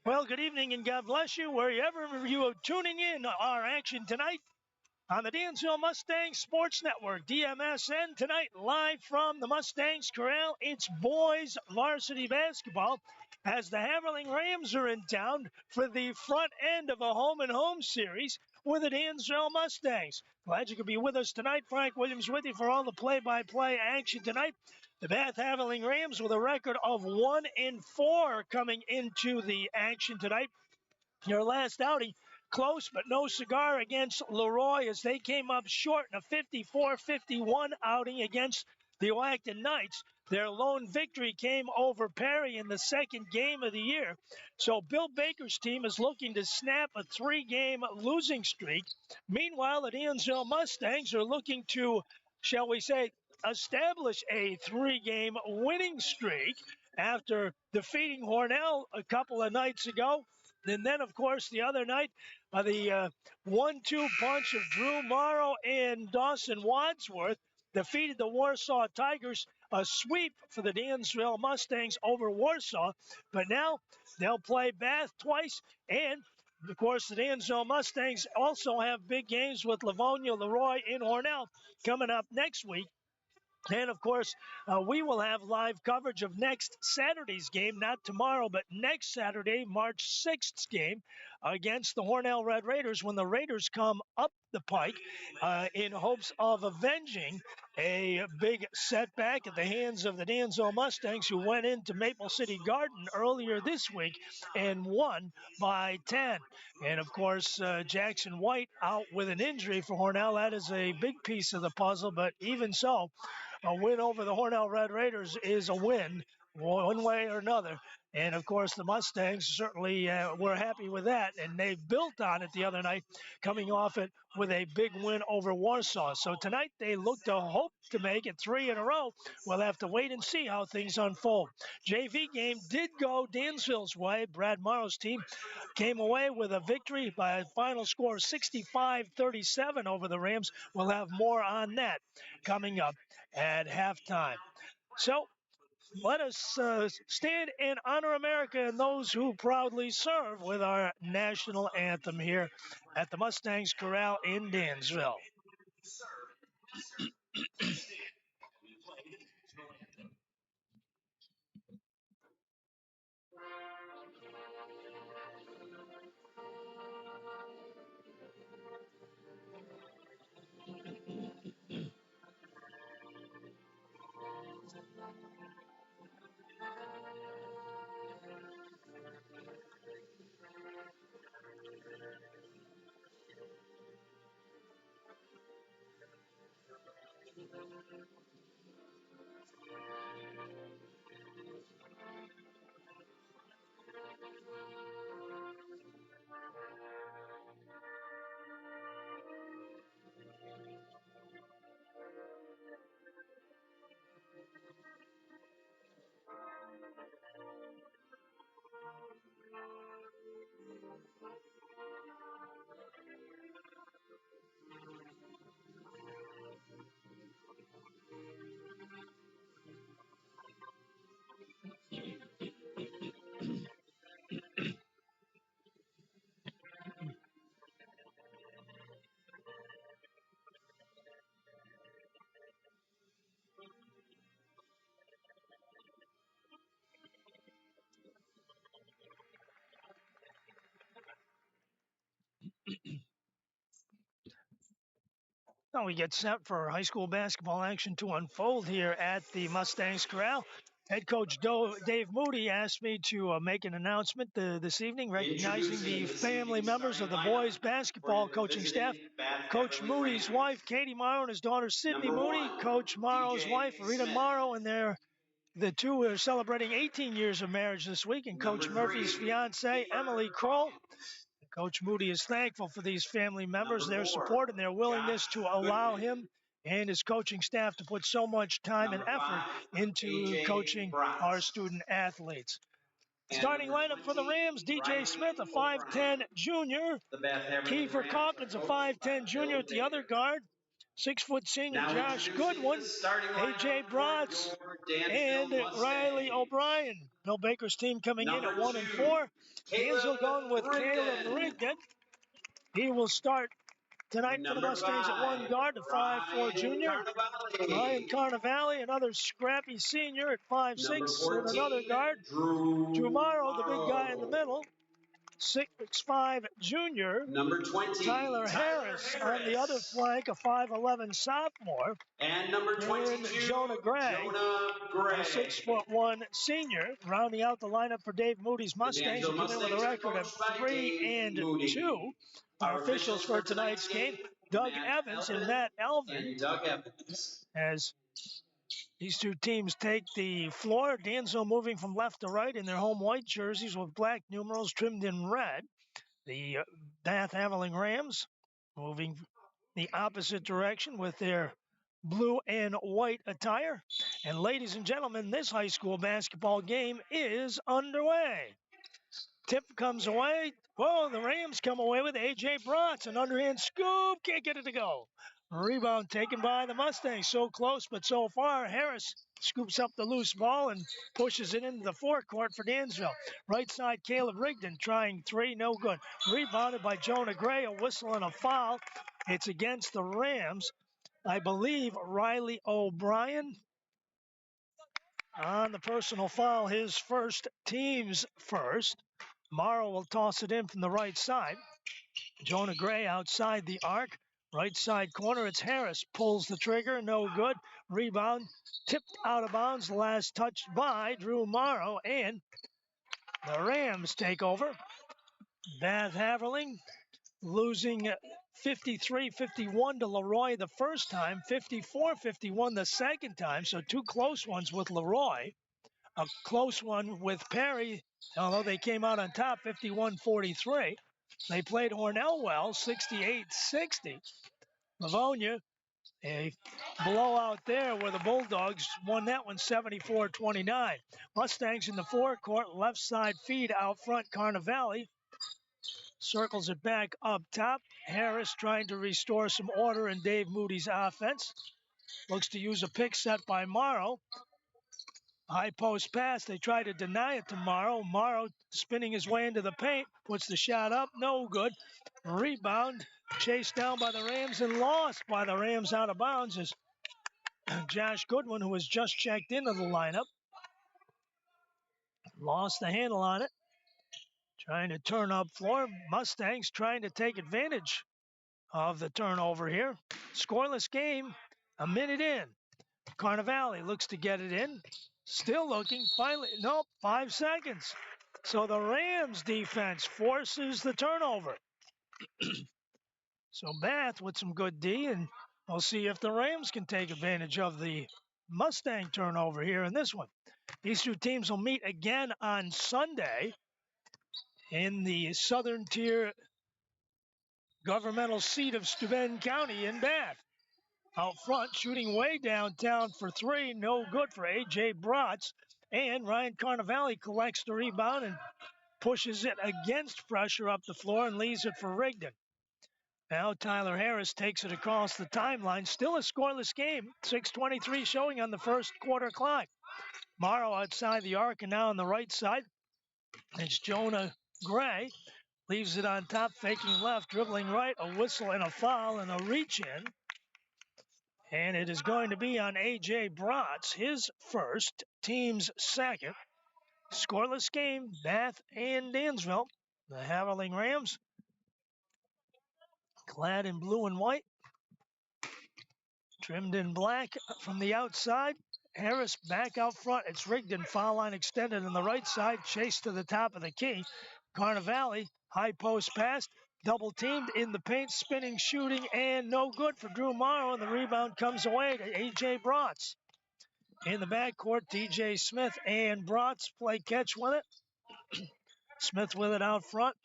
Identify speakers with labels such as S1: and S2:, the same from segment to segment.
S1: Well, good evening and God bless you wherever you are tuning in. Our action tonight on the Dansville Mustangs Sports Network, DMSN, tonight live from the Mustangs Corral. It's boys varsity basketball as the Haverling Rams are in town for the front end of a home and home series with the Dansville Mustangs. Glad you could be with us tonight. Frank Williams with you for all the play-by-play action tonight. The Bath Haverling Rams with a record of 1-4 coming into the action tonight. Your last outing, close but no cigar against Leroy as they came up short in a 54-51 outing against the Oakton Knights. Their lone victory came over Perry in the second game of the year. So Bill Baker's team is looking to snap a three-game losing streak. Meanwhile, the Dansville Mustangs are looking to, shall we say, establish a three-game winning streak after defeating Hornell a couple of nights ago. And then, of course, the other night, the 1-2 punch of Drew Morrow and Dawson Wadsworth defeated the Warsaw Tigers, a sweep for the Dansville Mustangs over Warsaw. But now they'll play Bath twice, and of course, the Dansville Mustangs also have big games with Livonia, Leroy, and Hornell coming up next week. And, of course, we will have live coverage of next Saturday's game, not tomorrow, but next Saturday, March 6th game against the Hornell Red Raiders when the Raiders come up the pike in hopes of avenging a big setback at the hands of the Dansville Mustangs, who went into Maple City Garden earlier this week and won by 10. And, of course, Jackson White out with an injury for Hornell. That is a big piece of the puzzle, but even so, a win over the Hornell Red Raiders is a win one way or another. And, of course, the Mustangs certainly were happy with that, and they built on it the other night, coming off it with a big win over Warsaw. So tonight they look to hope to make it three in a row. We'll have to wait and see how things unfold. JV game did go Dansville's way. Brad Morrow's team came away with a victory by a final score of 65-37 over the Rams. We'll have more on that coming up at halftime. So let us stand and honor America and those who proudly serve with our national anthem here at the Mustangs Corral in Dansville. Now we get set for high school basketball action to unfold here at the Mustangs Corral. Head coach Dave Moody asked me to make an announcement this evening recognizing the family members of the boys basketball coaching staff. Coach Moody's wife, Katie Morrow, and his daughter, Sydney Moody. Coach Morrow's wife, Rita Morrow, and the two are celebrating 18 years of marriage this week. And Coach Murphy's fiancee, Emily Kroll. Coach Moody is thankful for these family members, their support, and their willingness to allow him and his coaching staff to put so much time and effort into coaching our student athletes. Starting lineup for the Rams, DJ Smith, a 5'10 junior. Kiefer Calkins, a 5'10 junior at the other guard. 6-foot senior
S2: Now
S1: Josh
S2: introducing
S1: Goodwin,
S2: the starting
S1: A.J.
S2: lineup for
S1: Bratz,
S2: your Dansville
S1: and Riley
S2: Mustangs.
S1: O'Brien. Bill Baker's team coming in at
S2: Number
S1: 1-4.
S2: 2,
S1: Dansville going with
S2: Caleb
S1: Caleb
S2: Rigdon.
S1: Rigdon. He will start tonight for the
S2: Number
S1: Mustangs at 1
S2: 5,
S1: guard, the 5'4
S2: Ryan
S1: junior. Ryan
S2: Carnevale.
S1: Carnevale, another scrappy senior at 5'6",
S2: Number
S1: and another
S2: 14,
S1: guard. Drew
S2: Drew
S1: Morrow, the big guy in the
S2: Morrow.
S1: middle. 6'5 junior.
S2: Number 20,
S1: Tyler Harris on the other flank, a 5'11 sophomore.
S2: And number 22,
S1: And Jonah Gray,
S2: Jonah Gray.
S1: a 6'1" senior, rounding out the lineup for Dave Moody's Mustangs, who
S2: The
S1: come in with a
S2: Mustangs are
S1: record of
S2: coached by
S1: 3-2.
S2: Dave Moody.
S1: Our officials for tonight's game, Doug Evans and Matt Elvin.
S2: Doug Evans.
S1: As these two teams take the floor, Dansville moving from left to right in their home white jerseys with black numerals trimmed in red. The Bath Haverling Rams moving the opposite direction with their blue and white attire. And ladies and gentlemen, this high school basketball game is underway. Tip comes away. Whoa, the Rams come away with A.J. Bratz. An underhand scoop. Can't get it to go. Rebound taken by the Mustangs. So close, but so far. Harris scoops up the loose ball and pushes it into the forecourt for Dansville. Right side, Caleb Rigdon trying three. No good. Rebounded by Jonah Gray. A whistle and a foul. It's against the Rams. I believe Riley O'Brien on the personal foul. His first, team's first. Morrow will toss it in from the right side. Jonah Gray outside the arc. Right side corner, it's Harris. Pulls the trigger, no good. Rebound, tipped out of bounds. Last touched by Drew Morrow, and the Rams take over. Bath Haverling losing 53-51 to Leroy the first time, 54-51 the second time, so two close ones with Leroy. A close one with Perry, although they came out on top 51-43. They played Hornell well, 68-60. Livonia, a blowout there where the Bulldogs won that one 74-29. Mustangs in the forecourt, left side feed out front. Carnevale circles it back up top. Harris trying to restore some order in Dave Moody's offense. Looks to use a pick set by Morrow. High post pass. They try to deny it to Morrow. Morrow spinning his way into the paint. Puts the shot up. No good. Rebound. Chased down by the Rams and lost by the Rams out of bounds as Josh Goodwin, who was just checked into the lineup, lost the handle on it. Trying to turn up floor. Mustangs trying to take advantage of the turnover here. Scoreless game. A minute in. Carnevale looks to get it in. Still looking. Finally, nope, 5 seconds. So the Rams defense forces the turnover. So Bath with some good D, and we'll see if the Rams can take advantage of the Mustang turnover here in this one. These two teams will meet again on Sunday in the Southern Tier governmental seat of Steuben County in Bath. Out front, shooting way downtown for three. No good for A.J. Bratz. And Ryan Carnevale collects the rebound and pushes it against pressure up the floor and leaves it for Rigdon. Now Tyler Harris takes it across the timeline. Still a scoreless game. 6:23 showing on the first quarter clock. Morrow outside the arc and now on the right side. It's Jonah Gray. Leaves it on top, faking left, dribbling right. A whistle and a foul and a reach in. And it is going to be on A.J. Bratz, his first, team's second. Scoreless game, Bath and Dansville. The Haverling Rams, clad in blue and white, trimmed in black from the outside. Harris back out front. It's Rigdon, foul line extended on the right side, chased to the top of the key. Carnevale, high post pass, double teamed in the paint, spinning, shooting, and no good for Drew Morrow, and the rebound comes away to A.J. Bratz. In the backcourt, DJ Smith and Bratz play catch with it. Smith with it out front.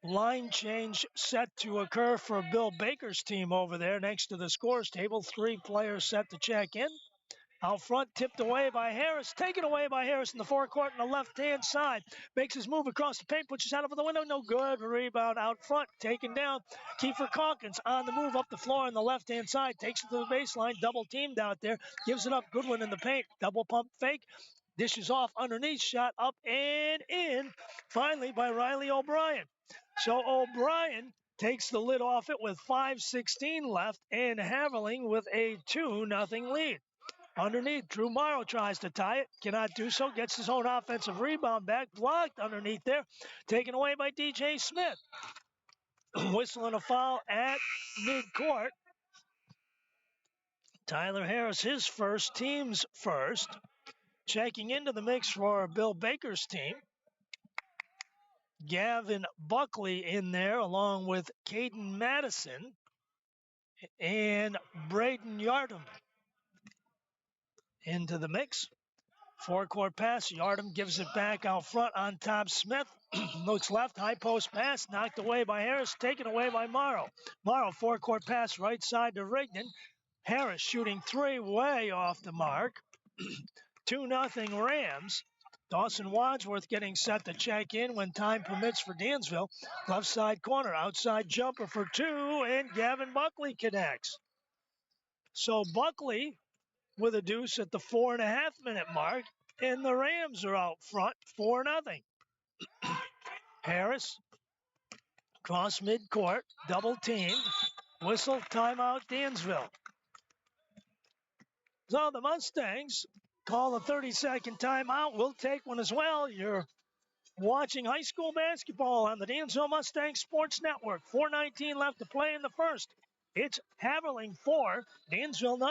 S1: Line change set to occur for Bill Baker's team over there next to the scores table. 3 players set to check in. Out front, tipped away by Harris. Taken away by Harris in the forecourt on the left-hand side. Makes his move across the paint, puts his head over the window. No good. Rebound out front. Taken down. Kiefer Calkins on the move up the floor on the left-hand side. Takes it to the baseline. Double teamed out there. Gives it up. Goodwin in the paint. Double pump fake. Dishes off underneath. Shot up and in. Finally by Riley O'Brien. So O'Brien takes the lid off it with 5:16 left, and Haverling with a 2-0 lead. Underneath, Drew Morrow tries to tie it. Cannot do so. Gets his own offensive rebound back. Blocked underneath there. Taken away by DJ Smith. Whistling a foul at midcourt. Tyler Harris, his first, team's first. Checking into the mix for Bill Baker's team. Gavin Buckley in there along with Caden Madison and Braden Yardom into the mix. Forecourt pass. Yardom gives it back out front on top. Smith looks left. High post pass. Knocked away by Harris. Taken away by Morrow. Morrow forecourt pass right side to Rigdon. Harris shooting three way off the mark. 2-0 Rams. Dawson Wadsworth getting set to check in when time permits for Dansville. Left side corner. Outside jumper for two. And Gavin Buckley connects. So Buckley with a deuce at the 4.5-minute mark, and the Rams are out front 4-0. Harris, cross midcourt, double teamed, whistle, timeout, Dansville. So the Mustangs call a 30-second timeout. We'll take one as well. You're watching high school basketball on the Dansville Mustangs Sports Network. 4:19 left to play in the first. It's Haverling 4, Dansville 0.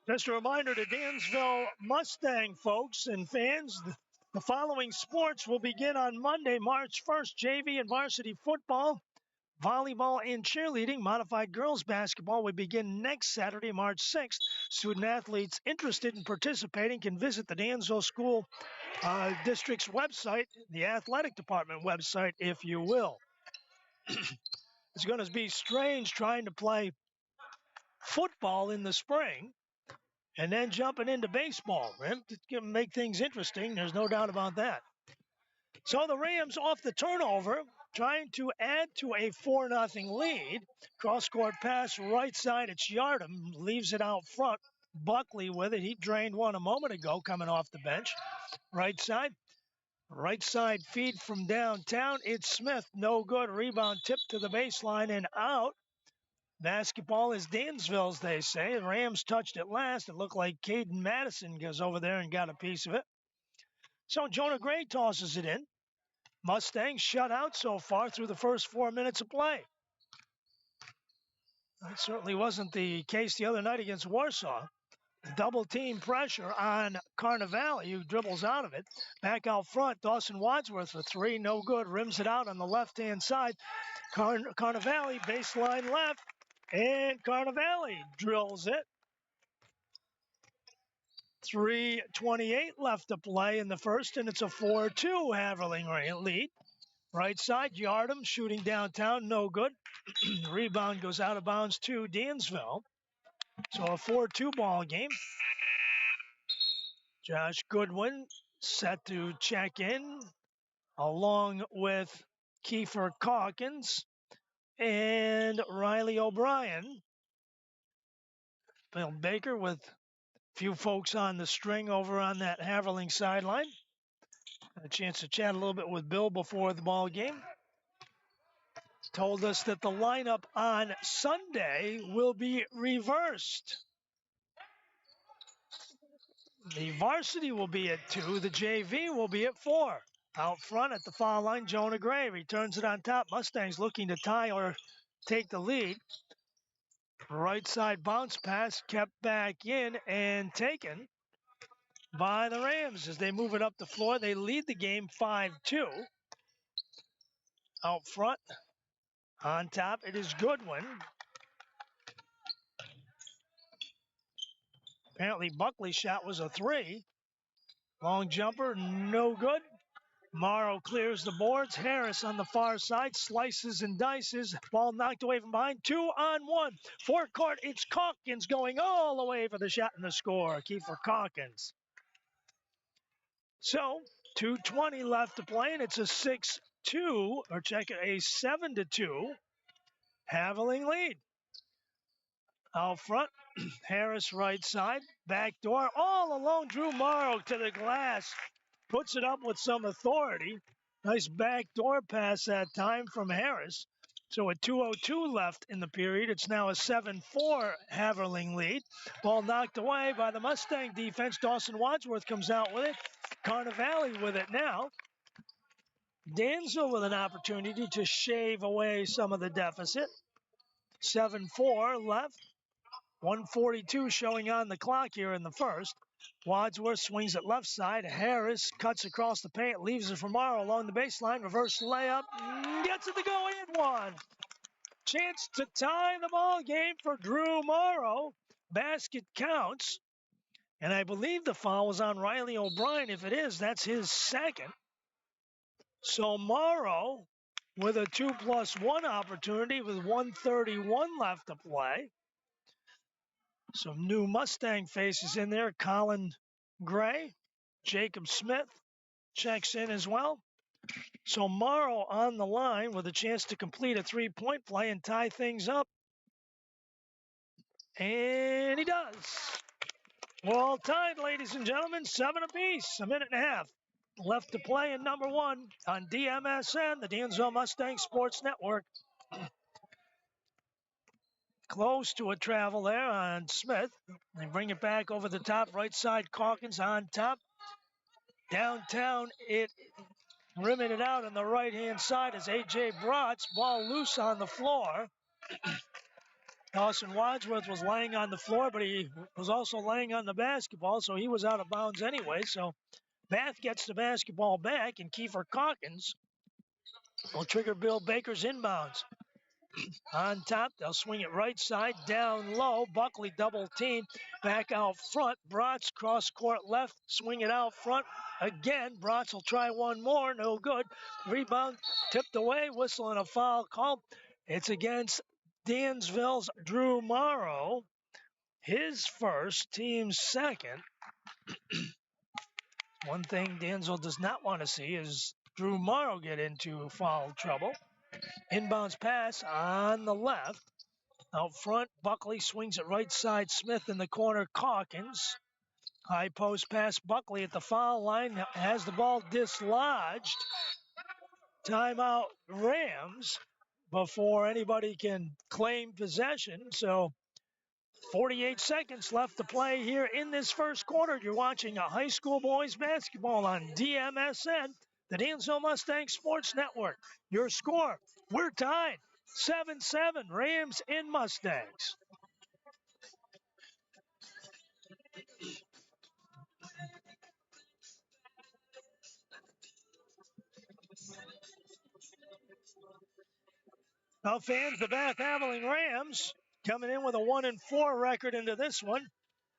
S1: Just a reminder to Dansville Mustang folks and fans, the following sports will begin on Monday, March 1st. JV and varsity football, volleyball, and cheerleading. Modified girls basketball will begin next Saturday, March 6th. Student athletes interested in participating can visit the Dansville School District's website, the athletic department website, if you will. It's going to be strange trying to play football in the spring and then jumping into baseball. It's going to make things interesting. There's no doubt about that. So the Rams off the turnover, trying to add to a 4-0 lead. Cross-court pass right side. It's Yardom. Leaves it out front. Buckley with it. He drained one a moment ago coming off the bench. Right side. Right side feed from downtown. It's Smith. No good. Rebound tipped to the baseline and out. Basketball is Dansville's, they say. The Rams touched it last. It looked like Caden Madison goes over there and got a piece of it. So Jonah Gray tosses it in. Mustangs shut out so far through the first 4 minutes of play. That certainly wasn't the case the other night against Warsaw. Double team pressure on Carnevale, who dribbles out of it. Back out front, Dawson Wadsworth for three. No good. Rims it out on the left-hand side. Carnevale, baseline left. And Carnevale drills it. 3:28 left to play in the first, and it's a 4-2 Haverling lead. Right side, Yardom shooting downtown, no good. Rebound goes out of bounds to Dansville. So a 4-2 ball game. Josh Goodwin set to check in along with Kiefer Calkins and Riley O'Brien. Bill Baker with a few folks on the string over on that Haverling sideline. Had a chance to chat a little bit with Bill before the ball game. Told us that the lineup on Sunday will be reversed. The varsity will be at 2. The JV will be at 4. Out front at the foul line, Jonah Gray returns it on top. Mustangs looking to tie or take the lead. Right side bounce pass kept back in and taken by the Rams as they move it up the floor. They lead the game 5-2. out front. On top, it is Goodwin. Apparently, Buckley's shot was a 3. Long jumper, no good. Morrow clears the boards. Harris on the far side, slices and dices. Ball knocked away from behind. 2-on-1. Forecourt, it's Calkins going all the way for the shot and the score. Kiefer Calkins. So, 2:20 left to play, and it's a 6-2, or check it, a 7-2 Haverling lead. Out front, Harris right side, back door, all alone. Drew Morrow to the glass, puts it up with some authority. Nice back door pass that time from Harris. So with 2:02 left in the period, it's now a 7-4 Haverling lead. Ball knocked away by the Mustang defense. Dawson Wadsworth comes out with it. Carnevale with it now. Dansville with an opportunity to shave away some of the deficit. 7-4 left. 1:42 showing on the clock here in the first. Wadsworth swings it left side. Harris cuts across the paint, leaves it for Morrow along the baseline. Reverse layup, gets it to go in one. Chance to tie the ball game for Drew Morrow. Basket counts. And I believe the foul was on Riley O'Brien. If it is, that's his second. So Morrow with a 2+1 opportunity with 1:31 left to play. Some new Mustang faces in there. Colin Gray, Jacob Smith checks in as well. So Morrow on the line with a chance to complete a 3-point play and tie things up. And he does. We're all tied, ladies and gentlemen, 7 apiece, a minute and a half left to play in number 1 on DMSN, the Dansville Mustang Sports Network. Close to a travel there on Smith. They bring it back over the top, right side, Calkins on top. Downtown, it rimming it out on the right-hand side is A.J. Bratz. Ball loose on the floor. Dawson Wadsworth was laying on the floor, but he was also laying on the basketball, so he was out of bounds anyway. So Bath gets the basketball back, and Kiefer Calkins will trigger Bill Baker's inbounds. On top, they'll swing it right side, down low. Buckley double team, back out front. Bratz cross court left, swing it out front. Again, Bratz will try one more, no good. Rebound tipped away, whistle and a foul call. It's against Dansville's Drew Morrow. His first, team's second. One thing Dansville does not want to see is Drew Morrow get into foul trouble. Inbounds pass on the left. Out front, Buckley swings it right side. Smith in the corner, Calkins. High post pass, Buckley at the foul line. Has the ball dislodged. Timeout Rams before anybody can claim possession. So 48 seconds left to play here in this first quarter. You're watching a high school boys basketball on DMSN, the Dansville Mustang Sports Network. Your score, we're tied. 7-7, Rams in Mustangs. Now fans, the Bath Haverling Rams coming in with a 1-4 record into this one.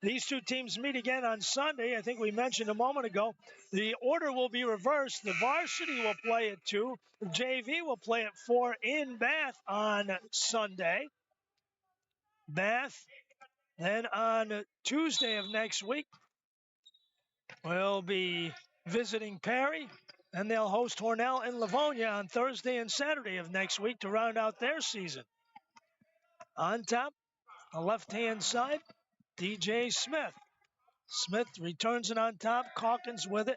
S1: These two teams meet again on Sunday. I think we mentioned a moment ago. The order will be reversed. The Varsity will play at 2. The JV will play at 4 in Bath on Sunday. Bath, then on Tuesday of next week, will be visiting Perry. And they'll host Hornell and Livonia on Thursday and Saturday of next week to round out their season. On top, the left-hand side, DJ Smith. Smith returns it on top. Calkins with it.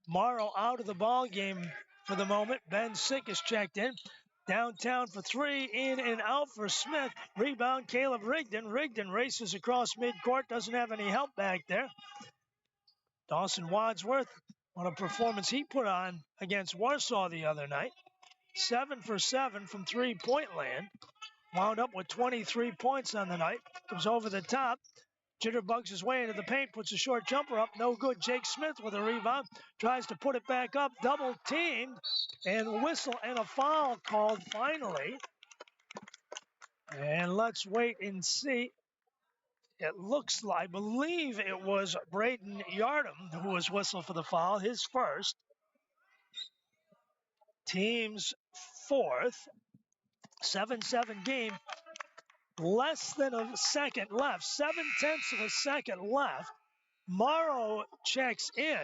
S1: Morrow out of the ball game for the moment. Ben Sick is checked in. Downtown for 3, in and out for Smith. Rebound, Caleb Rigdon. Rigdon races across midcourt. Doesn't have any help back there. Dawson Wadsworth, what a performance he put on against Warsaw the other night. 7 for 7 from three-point land. Wound up with 23 points on the night. Comes over the top. Jitterbugs his way into the paint, puts a short jumper up, no good. Jake Smith with a rebound, tries to put it back up, double teamed, and whistle and a foul called finally. And let's wait and see. It looks like, I believe it was Braden Yardom who was whistled for the foul, his first. Team's fourth. 7-7 game. Less than a second left. 0.7 of a second left. Morrow checks in.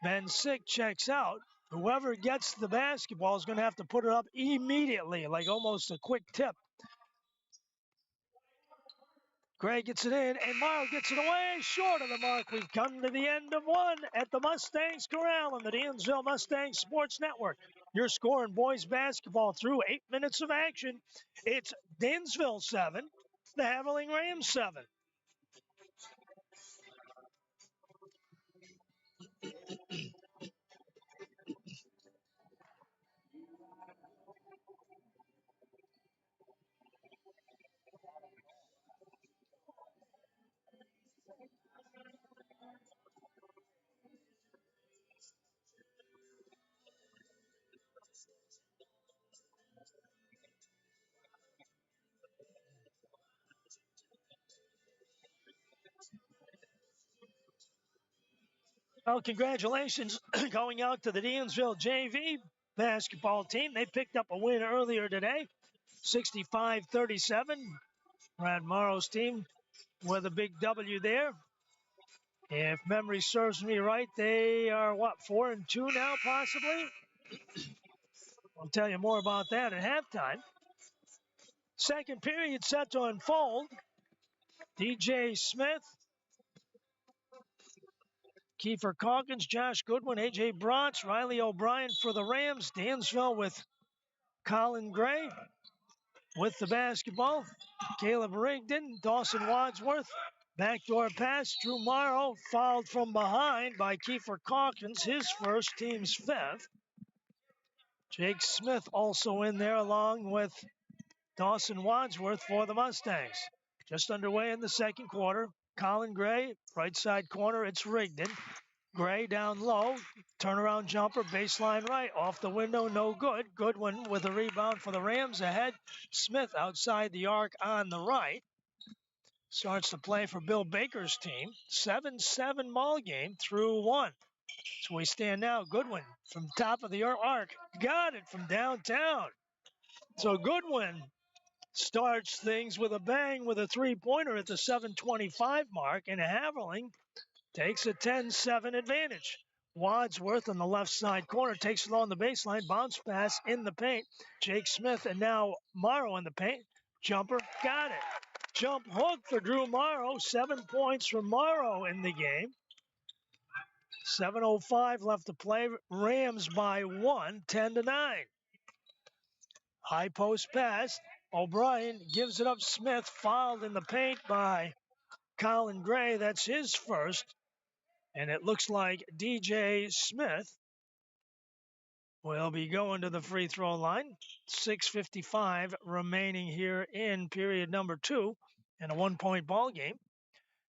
S1: Van Sick checks out. Whoever gets the basketball is going to have to put it up immediately, like almost a quick tip. Gray gets it in, and Morrow gets it away short of the mark. We've come to the end of one at the Mustangs Corral on the Dansville Mustangs Sports Network. Your score in boys basketball through 8 minutes of action. It's Dansville 7, the Haverling Rams 7. Well, congratulations going out to the Dansville JV basketball team. They picked up a win earlier today, 65-37. Brad Morrow's team with a big W there. If memory serves me right, they are, 4-2 now, possibly? I'll tell you more about that at halftime. Second period set to unfold. DJ Smith, Kiefer Calkins, Josh Goodwin, A.J. Bratz, Riley O'Brien for the Rams. Dansville with Colin Gray with the basketball. Caleb Rigdon, Dawson Wadsworth. Backdoor pass, Drew Morrow fouled from behind by Kiefer Calkins, his first, team's fifth. Jake Smith also in there along with Dawson Wadsworth for the Mustangs. Just underway in the second quarter. Colin Gray, right side corner, it's Rigdon. Gray down low, turnaround jumper, baseline right, off the window, no good. Goodwin with a rebound for the Rams ahead. Smith outside the arc on the right. Starts to play for Bill Baker's team. 7-7 ball game through one. So we stand now. Goodwin from top of the arc. Got it from downtown. So Goodwin starts things with a bang with a three-pointer at the 7:25 mark, and Haverling takes a 10-7 advantage. Wadsworth on the left side corner takes it on the baseline. Bounce pass in the paint. Jake Smith and now Morrow in the paint. Jumper, got it. Jump hook for Drew Morrow. 7 points for Morrow in the game. 7:05 left to play. Rams by 1, 10-9. High post pass. O'Brien gives it up. Smith fouled in the paint by Colin Gray. That's his first. And it looks like DJ Smith will be going to the free throw line. 6:55 remaining here in period number 2 and a 1-point ball game.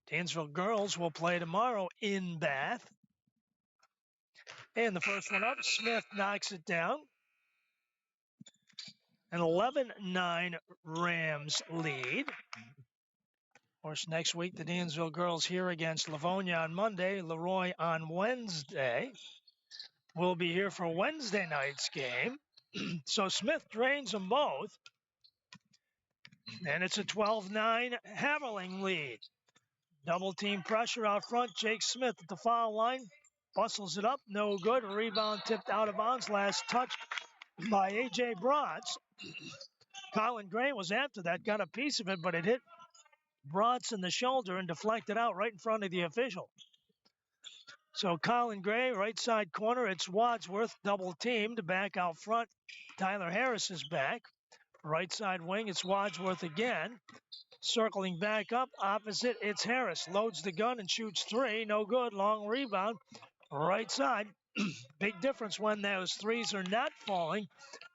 S1: Dansville girls will play tomorrow in Bath. And the first one up, Smith knocks it down. An 11-9 Rams lead. Of course, next week, the Dansville girls here against Livonia on Monday, Leroy on Wednesday. We'll be here for Wednesday night's game. So Smith drains them both. And it's a 12-9 Haverling lead. Double team pressure out front. Jake Smith at the foul line. Bustles it up. No good. Rebound tipped out of bounds. Last touch by A.J. Bratz. Colin Gray was after that. Got a piece of it, but it hit Bratz in the shoulder and deflected out right in front of the official. So Colin Gray, right side corner. It's Wadsworth, double teamed. Back out front. Tyler Harris is back. Right side wing, it's Wadsworth again. Circling back up, opposite, it's Harris. Loads the gun and shoots three. No good. Long rebound. Right side. Big difference when those threes are not falling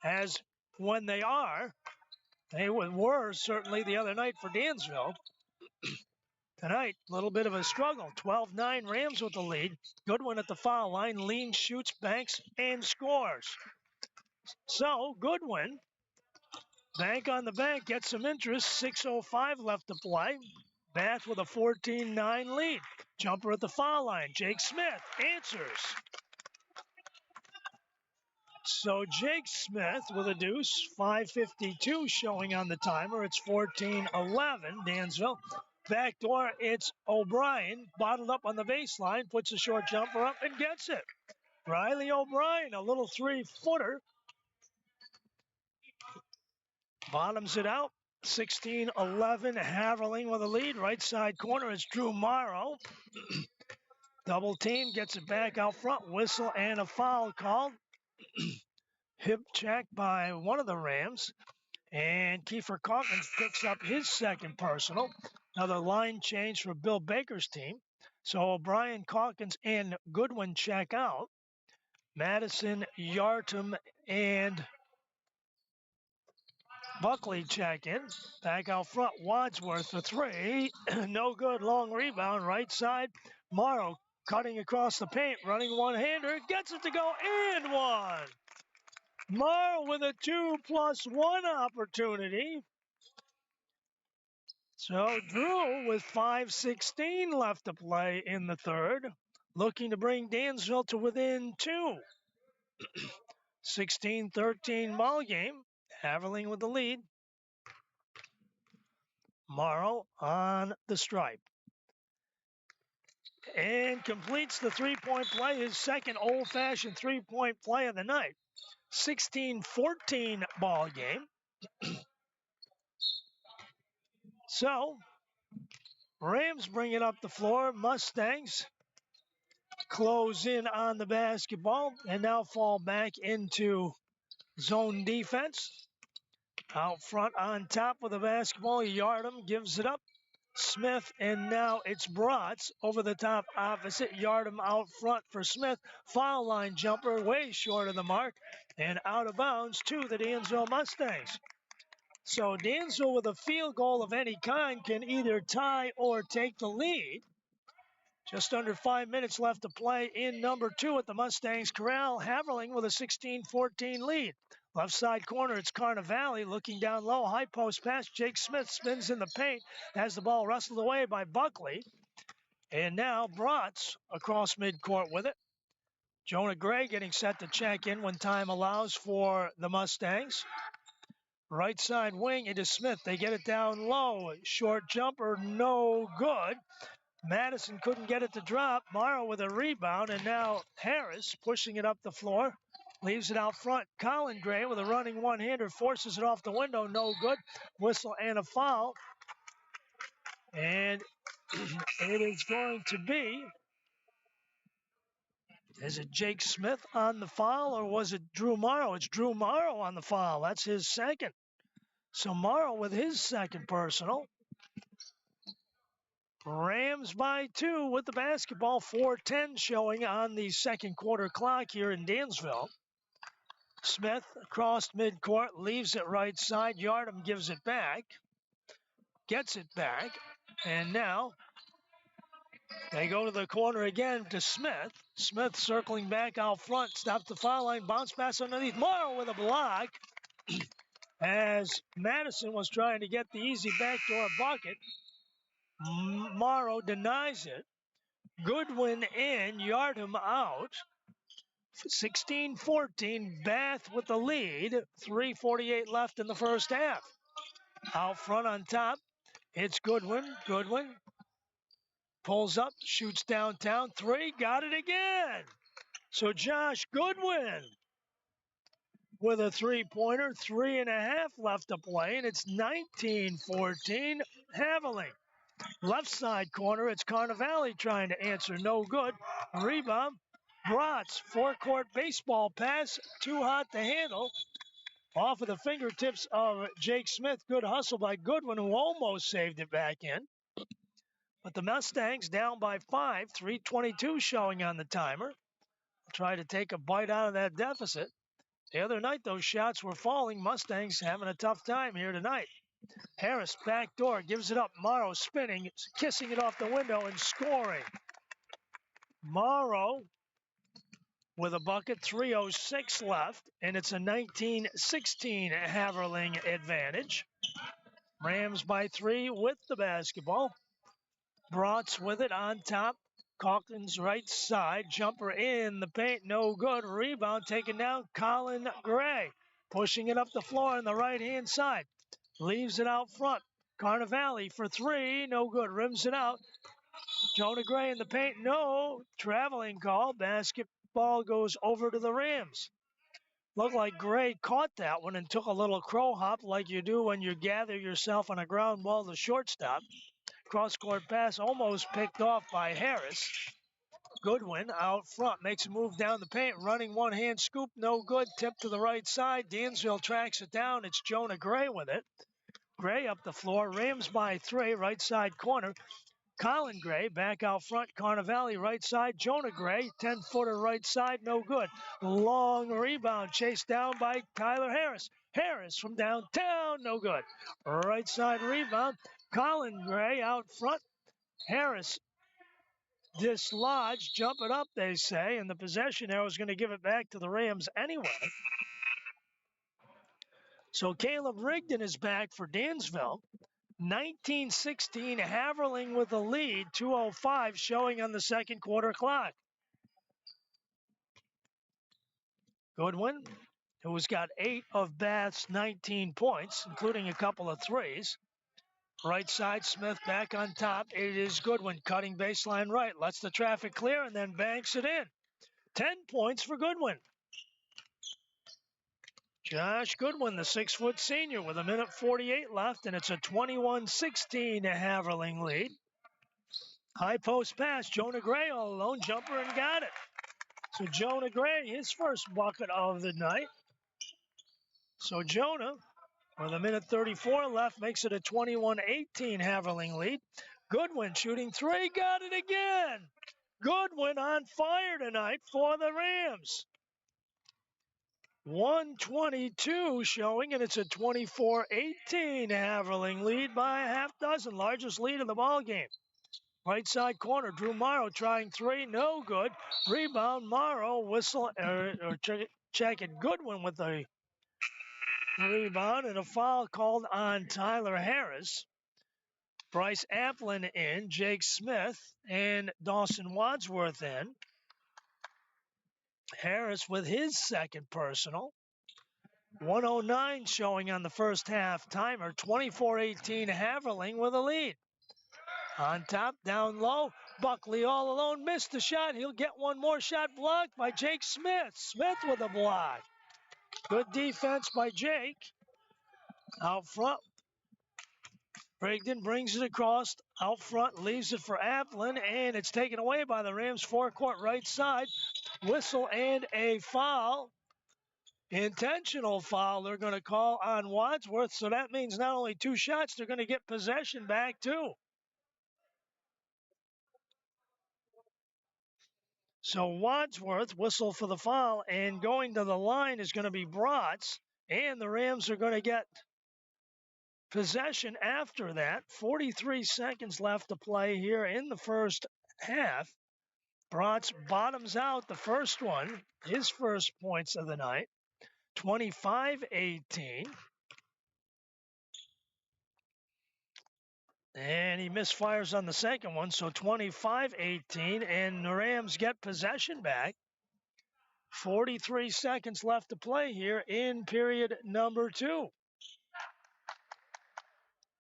S1: as when they are. They were certainly the other night for Dansville. Tonight, a little bit of a struggle. 12-9 Rams with the lead. Goodwin at the foul line, leans, shoots, banks, and scores. So Goodwin, bank on the bank, gets some interest. 6:05 left to play. Bath with a 14-9 lead. Jumper at the foul line. Jake Smith answers. So Jake Smith with a deuce, 5:52 showing on the timer. It's 14-11, Dansville. Backdoor, it's O'Brien, bottled up on the baseline, puts a short jumper up and gets it. Riley O'Brien, a little 3-footer. Bottoms it out. 16-11, Haverling with a lead. Right side corner, it's Drew Morrow. Double team, gets it back out front. Whistle and a foul called. Hip check by one of the Rams. And Kiefer Calkins picks up his second personal. Another line change for Bill Baker's team. So O'Brien, Calkins, and Goodwin check out. Madison, Yartum, and Buckley check in. Back out front, Wadsworth for three. No good, long rebound, right side. Morrow cutting across the paint, running one-hander, gets it to go, and one. Morrow with a 2+1 opportunity. So Drew with 5:16 left to play in the third, looking to bring Dansville to within two. 16-13 ball game. Haverling with the lead. Morrow on the stripe. And completes the three-point play, his second old-fashioned three-point play of the night. 16-14 ball game. So, Rams bring it up the floor. Mustangs close in on the basketball and now fall back into zone defense. Out front on top of the basketball, Yardum gives it up. Smith, and now it's Bratz over the top opposite. Yardum out front for Smith. Foul line jumper way short of the mark and out of bounds to the Dansville Mustangs. So Dansville with a field goal of any kind can either tie or take the lead. Just under 5 minutes left to play in number two at the Mustangs Corral. Haverling with a 16-14 lead. Left side corner, it's Carnevale looking down low. High post pass. Jake Smith spins in the paint. Has the ball wrestled away by Buckley. And now Bratz across midcourt with it. Jonah Gray getting set to check in when time allows for the Mustangs. Right side wing, it is Smith. They get it down low. Short jumper, no good. Madison couldn't get it to drop. Morrow with a rebound, and now Harris pushing it up the floor. Leaves it out front. Colin Gray with a running one-hander forces it off the window. No good. Whistle and a foul. And it is going to be, is it Jake Smith on the foul or was it Drew Morrow? It's Drew Morrow on the foul. That's his second. So Morrow with his second personal. Rams by two with the basketball. 4:10 showing on the second quarter clock here in Dansville. Smith across midcourt, leaves it right side. Yardum gives it back. Gets it back. And now they go to the corner again to Smith. Smith circling back out front. Stops the foul line. Bounce pass underneath. Morrow with a block. As Madison was trying to get the easy backdoor bucket. Morrow denies it. Goodwin in. Yardum out. 16-14, Bath with the lead. 3:48 left in the first half. Out front on top, it's Goodwin. Goodwin pulls up, shoots downtown. Three, got it again. So Josh Goodwin with a three-pointer. 3.5 left to play, and it's 19-14, Haverling. Left side corner, it's Carnevale trying to answer. No good. Rebound. Bratz, forecourt baseball pass, too hot to handle. Off of the fingertips of Jake Smith. Good hustle by Goodwin, who almost saved it back in. But the Mustangs down by 5, 3:22 showing on the timer. Try to take a bite out of that deficit. The other night, those shots were falling. Mustangs having a tough time here tonight. Harris, back door, gives it up. Morrow spinning, kissing it off the window and scoring. Morrow with a bucket, 3:06 left, and it's a 19-16 Haverling advantage. Rams by 3 with the basketball. Brotz with it on top. Calkins right side. Jumper in the paint. No good. Rebound taken down. Colin Gray pushing it up the floor on the right-hand side. Leaves it out front. Carnevale for 3. No good. Rims it out. Jonah Gray in the paint. No. Traveling call. Basketball goes over to the Rams. Looked like Gray caught that one and took a little crow hop like you do when you gather yourself on a ground ball to shortstop. Cross-court pass almost picked off by Harris. Goodwin out front makes a move down the paint, running one-hand scoop, no good. Tip to the right side. Dansville tracks it down. It's Jonah Gray with it. Gray up the floor. Rams by 3, right side corner. Colin Gray back out front. Carnevale right side. Jonah Gray, 10-footer right side, no good. Long rebound chased down by Tyler Harris. Harris from downtown, no good. Right side rebound. Colin Gray out front. Harris dislodged. Jump it up, they say. And the possession arrow is going to give it back to the Rams anyway. So Caleb Rigdon is back for Dansville. 19-16, Haverling with the lead, 2:05 showing on the second quarter clock. Goodwin, who's got 8 of Bath's 19 points, including a couple of threes. Right side, Smith back on top. It is Goodwin cutting baseline right, lets the traffic clear and then banks it in. 10 points for Goodwin. Josh Goodwin, the 6-foot senior, with 1:48 left, and it's a 21-16 Haverling lead. High post pass, Jonah Gray all alone, jumper and got it. So Jonah Gray, his first bucket of the night. So Jonah, with 1:34 left, makes it a 21-18 Haverling lead. Goodwin shooting 3, got it again. Goodwin on fire tonight for the Rams. 122 showing, and it's a 24-18 Haverling lead by a half dozen, largest lead of the ball game. Right side corner, Drew Morrow trying 3, no good. Rebound, Morrow, whistle, check it. Goodwin with the rebound, and a foul called on Tyler Harris. Bryce Applin in, Jake Smith, and Dawson Wadsworth in. Harris with his second personal. 109 showing on the first half timer. 24-18 Haverling with a lead. On top, down low. Buckley all alone, missed the shot. He'll get one more shot blocked by Jake Smith. Smith with a block. Good defense by Jake. Out front. Brigden brings it across. Out front, leaves it for Applin, and it's taken away by the Rams forecourt right side. Whistle and a foul. Intentional foul they're going to call on Wadsworth, so that means not only 2 shots, they're going to get possession back too. So Wadsworth whistle for the foul, and going to the line is going to be Brotz, and the Rams are going to get possession after that. 43 seconds left to play here in the first half. Brotz bottoms out the first one, his first points of the night. 25-18. And he misfires on the second one, so 25-18, and the Rams get possession back. 43 seconds left to play here in period number 2.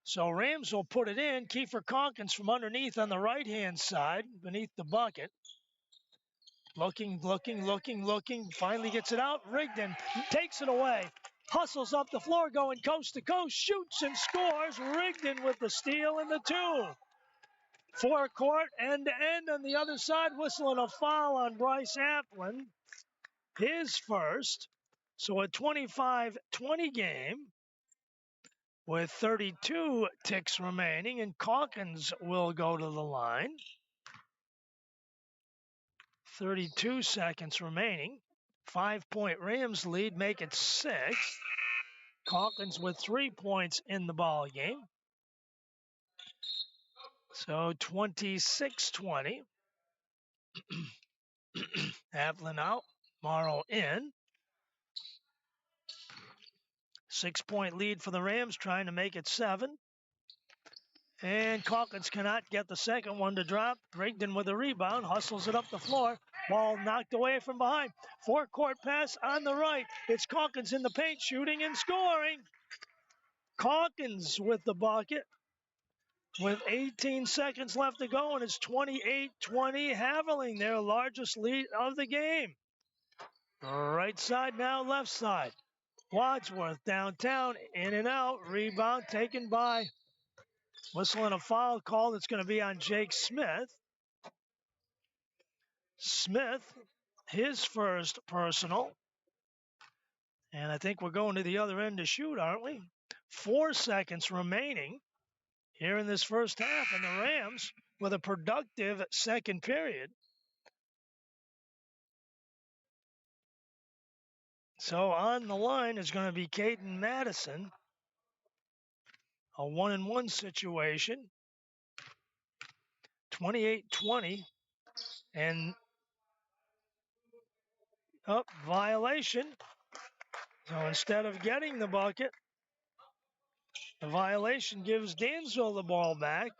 S1: So Rams will put it in. Kiefer Calkins from underneath on the right-hand side, beneath the bucket. Looking. Finally gets it out. Rigdon takes it away. Hustles up the floor, going coast to coast. Shoots and scores. Rigdon with the steal and the 2. Forecourt, end to end on the other side. Whistling a foul on Bryce Applin. His first. So a 25-20 game with 32 ticks remaining, and Calkins will go to the line. 32 seconds remaining. 5-point Rams lead, make it 6. Calkins with 3 points in the ball game. So 26-20. Haverling out, Morrow in. 6-point lead for the Rams, trying to make it 7. And Calkins cannot get the second one to drop. Rigdon with a rebound, hustles it up the floor. Ball knocked away from behind. Forecourt pass on the right. It's Calkins in the paint, shooting and scoring. Calkins with the bucket with 18 seconds left to go, and it's 28-20 Haverling, their largest lead of the game. Right side now, left side. Wadsworth downtown, in and out. Rebound taken by, whistling a foul call that's going to be on Jake Smith. Smith, his first personal. And I think we're going to the other end to shoot, aren't we? 4 seconds remaining here in this first half, and the Rams with a productive second period. So on the line is going to be Caden Madison. A 1-and-1 situation. 28-20. And violation. So instead of getting the bucket, the violation gives Dansville the ball back.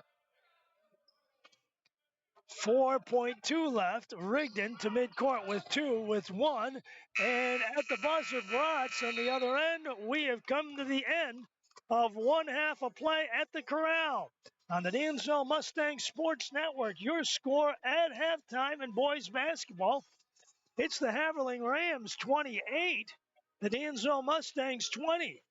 S1: 4.2 left. Rigdon to midcourt with 2, with 1. And at the buzzer, Bratz on the other end, we have come to the end of one half of play at the Corral. On the Dansville Mustang Sports Network, your score at halftime in boys basketball. It's the Haverling Rams 28, the Dansville Mustangs 20.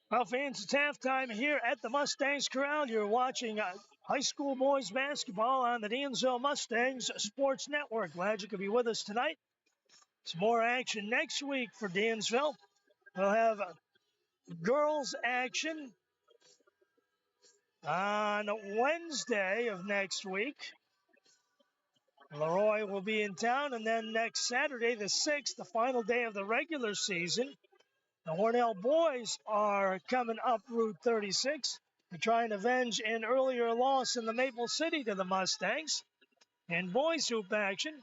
S1: Well, fans, it's halftime here at the Mustangs Corral. You're watching high school boys basketball on the Dansville Mustangs Sports Network. Glad you could be with us tonight. Some more action next week for Dansville. We'll have girls action on Wednesday of next week. Leroy will be in town, and then next Saturday, the 6th, the final day of the regular season, the Hornell boys are coming up Route 36. They're trying to avenge an earlier loss in the Maple City to the Mustangs. In boys hoop action,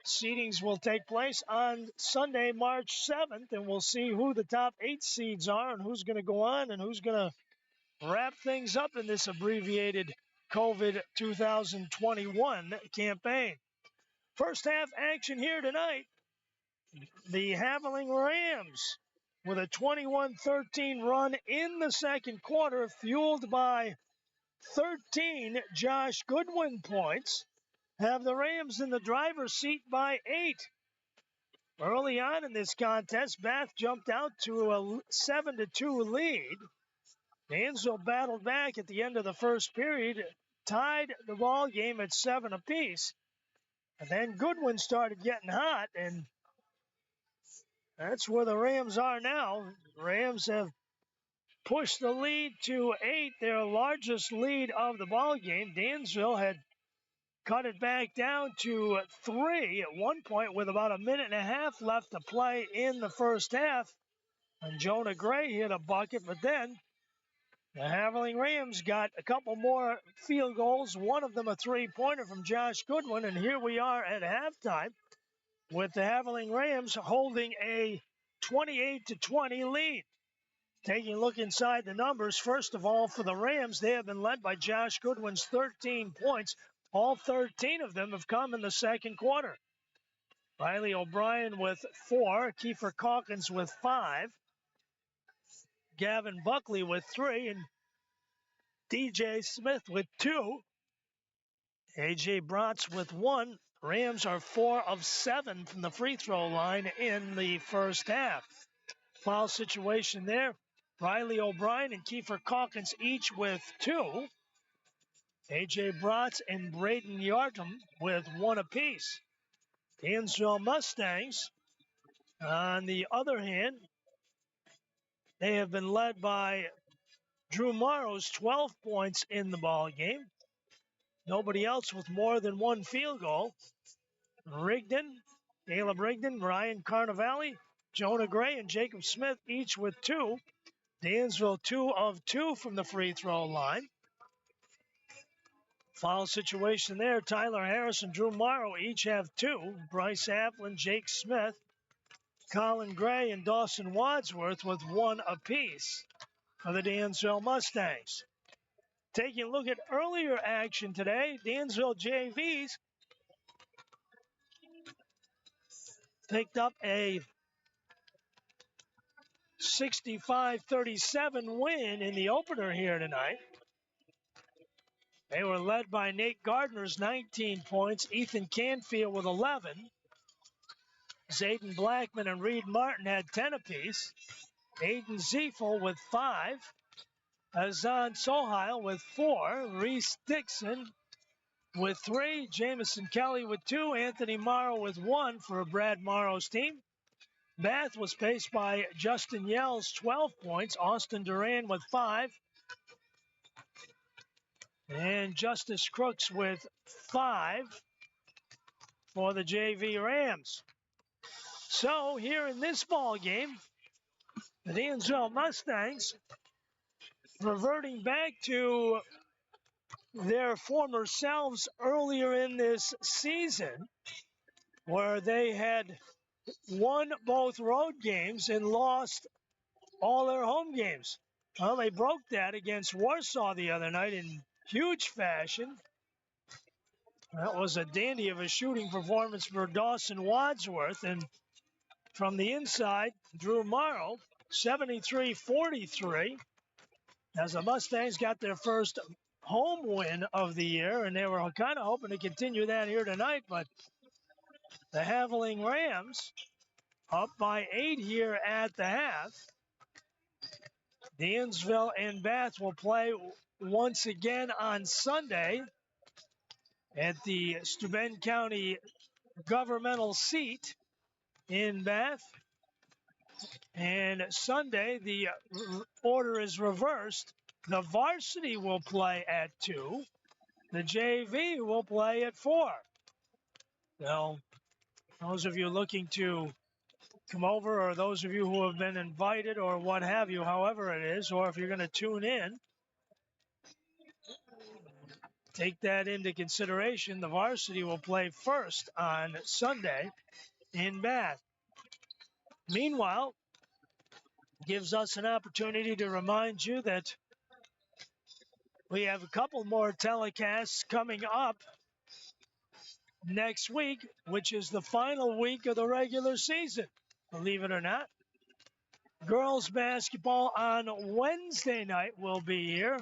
S1: seedings will take place on Sunday, March 7th, and we'll see who the top 8 seeds are and who's going to go on and who's going to wrap things up in this abbreviated COVID 2021 campaign. First half action here tonight. The Haverling Rams with a 21-13 run in the second quarter, fueled by 13 Josh Goodwin points, have the Rams in the driver's seat by 8. Early on in this contest, Bath jumped out to a 7-2 lead. Dansville battled back at the end of the first period, tied the ball game at 7 apiece. And then Goodwin started getting hot, and that's where the Rams are now. Rams have pushed the lead to 8, their largest lead of the ball game. Dansville had cut it back down to 3 at one point with about a minute and a half left to play in the first half. And Jonah Gray hit a bucket, but then the Haverling Rams got a couple more field goals, one of them a three-pointer from Josh Goodwin, and here we are at halftime with the Haverling Rams holding a 28-20 lead. Taking a look inside the numbers, first of all, for the Rams, they have been led by Josh Goodwin's 13 points. All 13 of them have come in the second quarter. Riley O'Brien with 4, Kiefer Calkins with 5, Gavin Buckley with 3, and DJ Smith with 2. AJ Bratz with 1. Rams are 4 of 7 from the free throw line in the first half. Foul situation there. Riley O'Brien and Kiefer Calkins each with 2. AJ Bratz and Braden Yartum with 1 apiece. Dansville Mustangs, on the other hand, they have been led by Drew Morrow's 12 points in the ball game. Nobody else with more than 1 field goal. Caleb Rigdon, Ryan Carnevale, Jonah Gray, and Jacob Smith each with 2. Dansville 2 of 2 from the free throw line. Foul situation there. Tyler Harris and Drew Morrow each have 2. Bryce Applin, Jake Smith, Colin Gray, and Dawson Wadsworth with 1 apiece for the Dansville Mustangs. Taking a look at earlier action today, Dansville JVs picked up a 65-37 win in the opener here tonight. They were led by Nate Gardner's 19 points, Ethan Canfield with 11. Zayden Blackman and Reed Martin had 10 apiece. Aiden Ziefel with 5. Azan Sohail with 4. Reese Dixon with 3. Jamison Kelly with 2. Anthony Morrow with 1 for Brad Morrow's team. Bath was paced by Justin Yell's 12 points. Austin Duran with 5. And Justice Crooks with 5 for the JV Rams. So here in this ball game, the Dansville Mustangs reverting back to their former selves earlier in this season, where they had won both road games and lost all their home games. Well, they broke that against Warsaw the other night in huge fashion. That was a dandy of a shooting performance for Dawson Wadsworth. And from the inside, Drew Morrow, 73-43. As the Mustangs got their first home win of the year, and they were kind of hoping to continue that here tonight, but the Haverling Rams up by 8 here at the half. Dansville and Bath will play once again on Sunday at the Steuben County governmental seat in Bath. And Sunday, the order is reversed. The varsity will play at 2. The JV will play at 4. So, those of you looking to come over, or those of you who have been invited, or what have you, however it is, or if you're going to tune in, take that into consideration. The varsity will play first on Sunday in Bath. Meanwhile, gives us an opportunity to remind you that we have a couple more telecasts coming up next week, which is the final week of the regular season, believe it or not. Girls basketball on Wednesday night will be here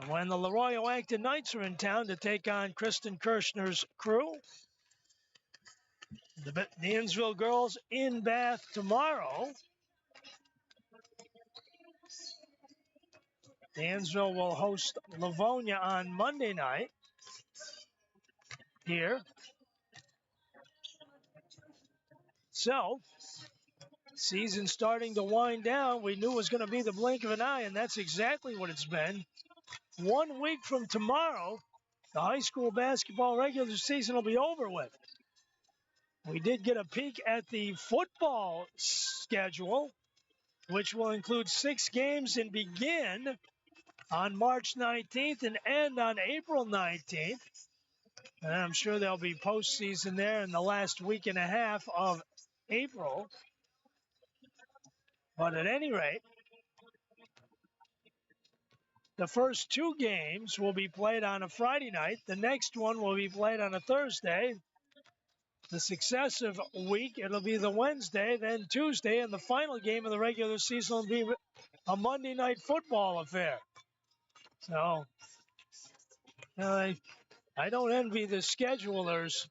S1: when the Leroy Acton Knights are in town to take on Kristen Kirshner's crew. The Dansville girls in Bath tomorrow. Dansville will host Livonia on Monday night here. So, season starting to wind down. We knew it was going to be the blink of an eye, and that's exactly what it's been. 1 week from tomorrow, the high school basketball regular season will be over with. We did get a peek at the football schedule, which will include 6 games and begin on March 19th and end on April 19th. And I'm sure there'll be postseason there in the last week and a half of April. But at any rate, the first 2 games will be played on a Friday night. The next one will be played on a Thursday. The successive week, it'll be the Wednesday, then Tuesday, and the final game of the regular season will be a Monday night football affair. So, I don't envy the schedulers.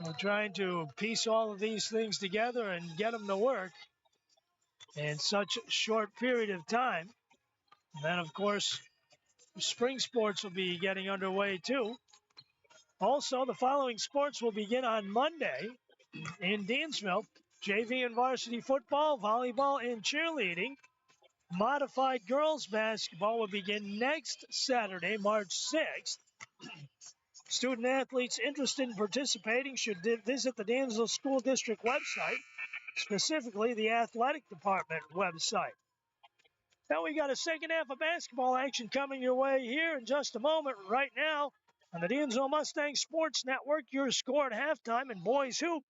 S1: We're trying to piece all of these things together and get them to work in such a short period of time. And then, of course, spring sports will be getting underway too. Also, the following sports will begin on Monday in Dansville. JV and varsity football, volleyball, and cheerleading. Modified girls basketball will begin next Saturday, March 6th. Student athletes interested in participating should visit the Dansville School District website, specifically the athletic department website. Now we got a second half of basketball action coming your way here in just a moment. Right now on the Dansville Mustang Sports Network, your score at halftime in boys hoop.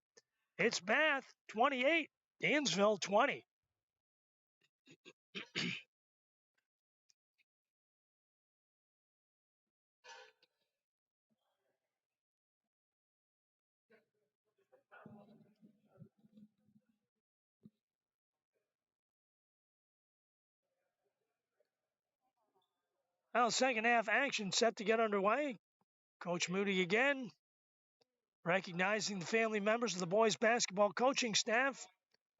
S1: It's Bath 28, Dansville 20. Well, second half action set to get underway. Coach Moody again, recognizing the family members of the boys basketball coaching staff.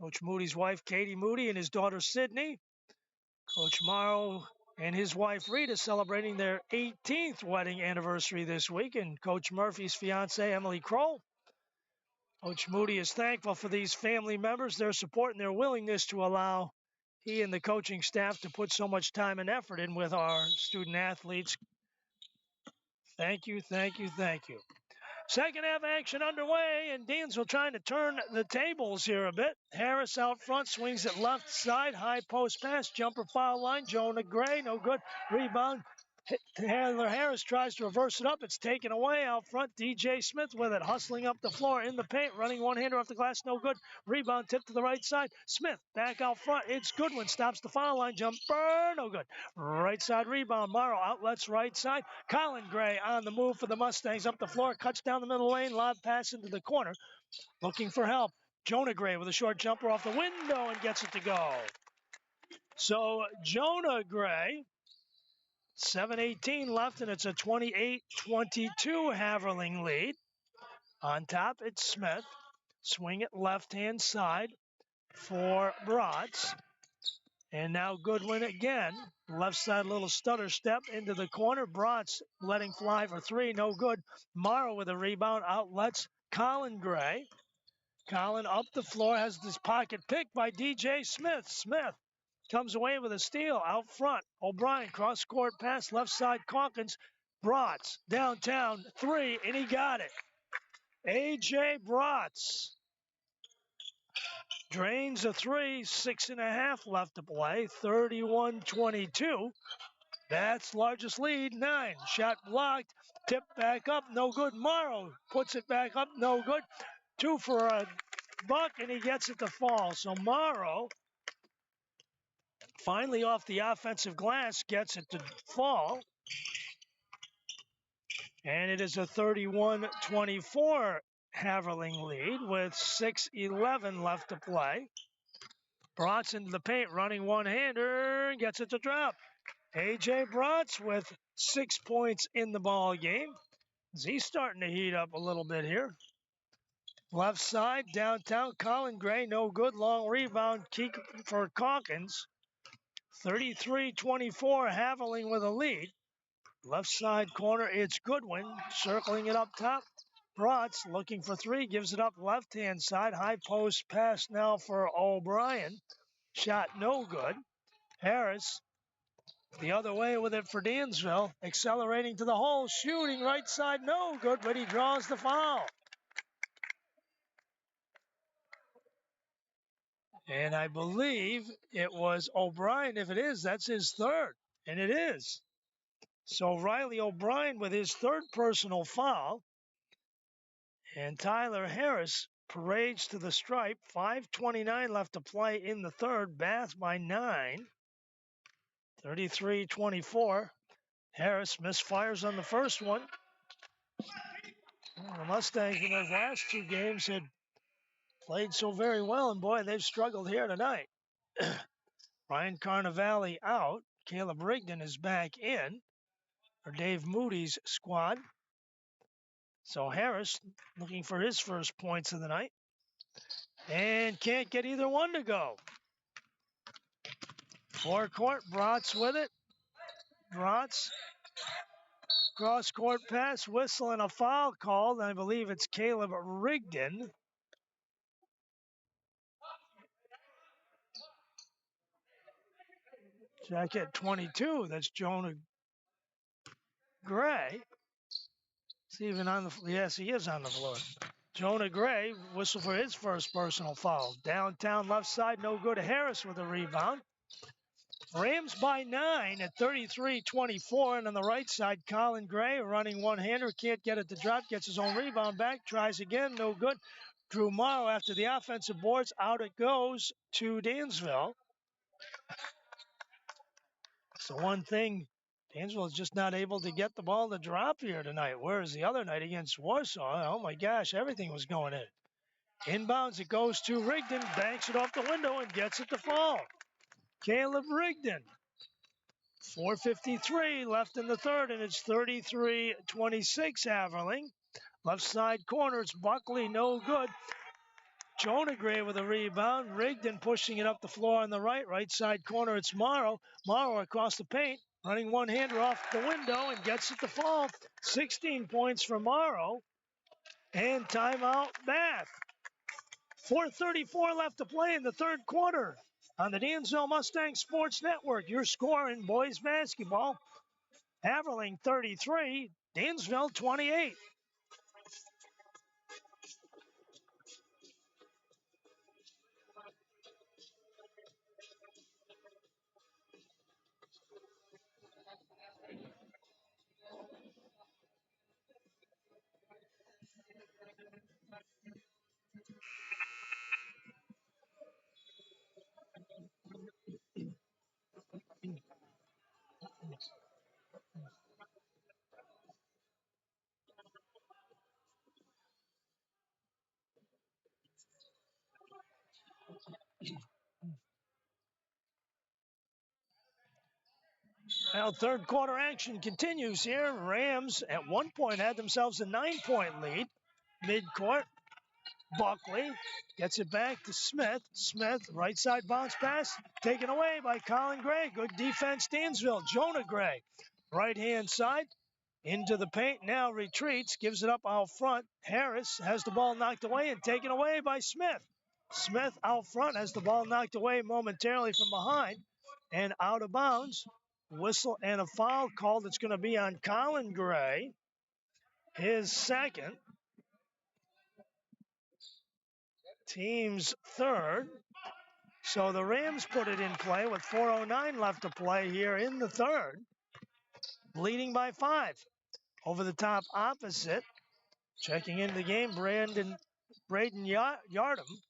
S1: Coach Moody's wife, Katie Moody, and his daughter, Sydney. Coach Morrow and his wife, Rita, celebrating their 18th wedding anniversary this week. And Coach Murphy's fiancée, Emily Kroll. Coach Moody is thankful for these family members, their support, and their willingness to allow he and the coaching staff to put so much time and effort in with our student athletes. Thank you, thank you, thank you. Second half action underway, and Dansville trying to turn the tables here a bit. Harris out front, swings it left side, high post pass, jumper foul line. Jonah Gray, no good. Rebound. Handler Harris tries to reverse it up. It's taken away out front. DJ Smith with it, hustling up the floor in the paint, running one-hander off the glass, no good. Rebound tip to the right side. Smith back out front. It's Goodwin, stops the foul line, jumper, no good. Right side rebound. Morrow outlets right side. Colin Gray on the move for the Mustangs, up the floor, cuts down the middle lane, lob pass into the corner, looking for help. Jonah Gray with a short jumper off the window and gets it to go. So Jonah Gray, 7:18 left, and it's a 28-22 Haverling lead. On top, it's Smith. Swing it left-hand side for Bratz. And now Goodwin again. Left side little stutter step into the corner. Bratz letting fly for 3, no good. Morrow with a rebound, outlets Colin Gray. Colin up the floor, has this pocket picked by DJ Smith. Smith comes away with a steal out front. O'Brien, cross-court pass, left side Calkins. Bratz, downtown, 3, and he got it. A.J. Bratz drains a 3, 6.5 left to play, 31-22. That's largest lead, 9. Shot blocked, tip back up, no good. Morrow puts it back up, no good. 2 for a buck, and he gets it to fall. So Morrow, finally off the offensive glass, gets it to fall. And it is a 31-24 Haverling lead with 6:11 left to play. Bratz into the paint, running one-hander, gets it to drop. A.J. Bratz with 6 points in the ball game. He's starting to heat up a little bit here. Left side, downtown, Colin Gray, no good. Long rebound, kick for Calkins. 33-24, Haverling with a lead. Left side corner, it's Goodwin, circling it up top. Bratz looking for three, gives it up left-hand side. High post pass now for O'Brien. Shot no good. Harris the other way with it for Dansville. Accelerating to the hole, shooting right side, no good, but he draws the foul. And I believe it was O'Brien. If it is, that's his third. And it is. So Riley O'Brien with his third personal foul. And Tyler Harris parades to the stripe. 5:29 left to play in the third. Bath by 9. 33-24. Harris misfires on the first one. The Mustangs in those last two games had played so very well, and boy, they've struggled here tonight. Ryan Carnevale out. Caleb Rigdon is back in for Dave Moody's squad. So Harris looking for his first points of the night. And can't get either one to go. Forecourt, Bratz with it. Bratz, cross-court pass, whistle, and a foul called. I believe it's Caleb Rigdon. Jacket 22, that's Jonah Gray. Is he even on the floor? Yes, he is on the floor. Jonah Gray, whistle for his first personal foul. Downtown left side, no good. Harris with a rebound. Rams by 9 at 33-24. And on the right side, Colin Gray running one-hander. Can't get it to drop. Gets his own rebound back. Tries again. No good. Drew Morrow after the offensive boards. Out it goes to Dansville. So one thing, Dansville is just not able to get the ball to drop here tonight. Whereas the other night against Warsaw, oh my gosh, everything was going in. Inbounds, it goes to Rigdon. Banks it off the window and gets it to fall. Caleb Rigdon. 4:53 left in the third, and it's 33-26 Haverling. Left side corner, it's Buckley, no good. Jonah Gray with a rebound. Rigdon pushing it up the floor on the right. Right side corner, it's Morrow. Morrow across the paint, running one-hander off the window and gets it to fall. 16 points for Morrow. And timeout Bath. 4:34 left to play in the third quarter. On the Dansville Mustang Sports Network, your score in boys basketball. Haverling 33, Dansville 28. Now third quarter action continues here. Rams at one point had themselves a 9-point lead. Midcourt, Buckley gets it back to Smith. Smith, right side bounce pass, taken away by Colin Gray. Good defense, Dansville. Jonah Gray, right hand side, into the paint, now retreats, gives it up out front. Harris has the ball knocked away and taken away by Smith. Smith out front has the ball knocked away momentarily from behind and out of bounds. Whistle and a foul called. It's going to be on Colin Gray, his second. Team's third. So the Rams put it in play with 4:09 left to play here in the third. Leading by 5. Over the top opposite. Checking into the game, Braden Yardam.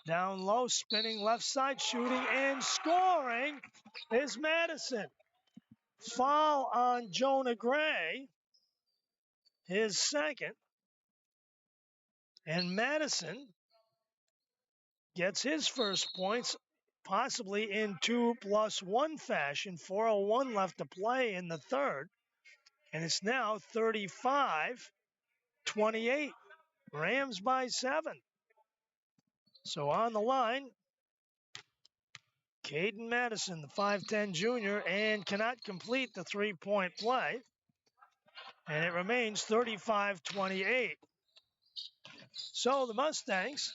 S1: Down low, spinning left side, shooting and scoring is Madison. Foul on Jonah Gray, his second. And Madison gets his first points, possibly in 2+1 fashion. 4:01 left to play in the third. And it's now 35-28. Rams by 7. So on the line, Caden Madison, the 5'10 junior, and cannot complete the three-point play. And it remains 35-28. So the Mustangs,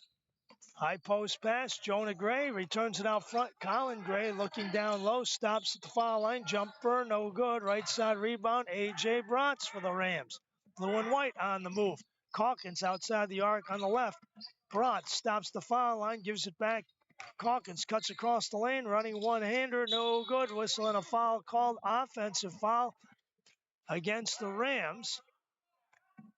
S1: high post pass, Jonah Gray returns it out front. Colin Gray looking down low, stops at the foul line. Jumper, no good. Right side rebound, A.J. Bratz for the Rams. Blue and white on the move. Calkins outside the arc on the left. Bratz stops the foul line, gives it back. Calkins cuts across the lane, running one-hander, no good. Whistling a foul called, offensive foul against the Rams.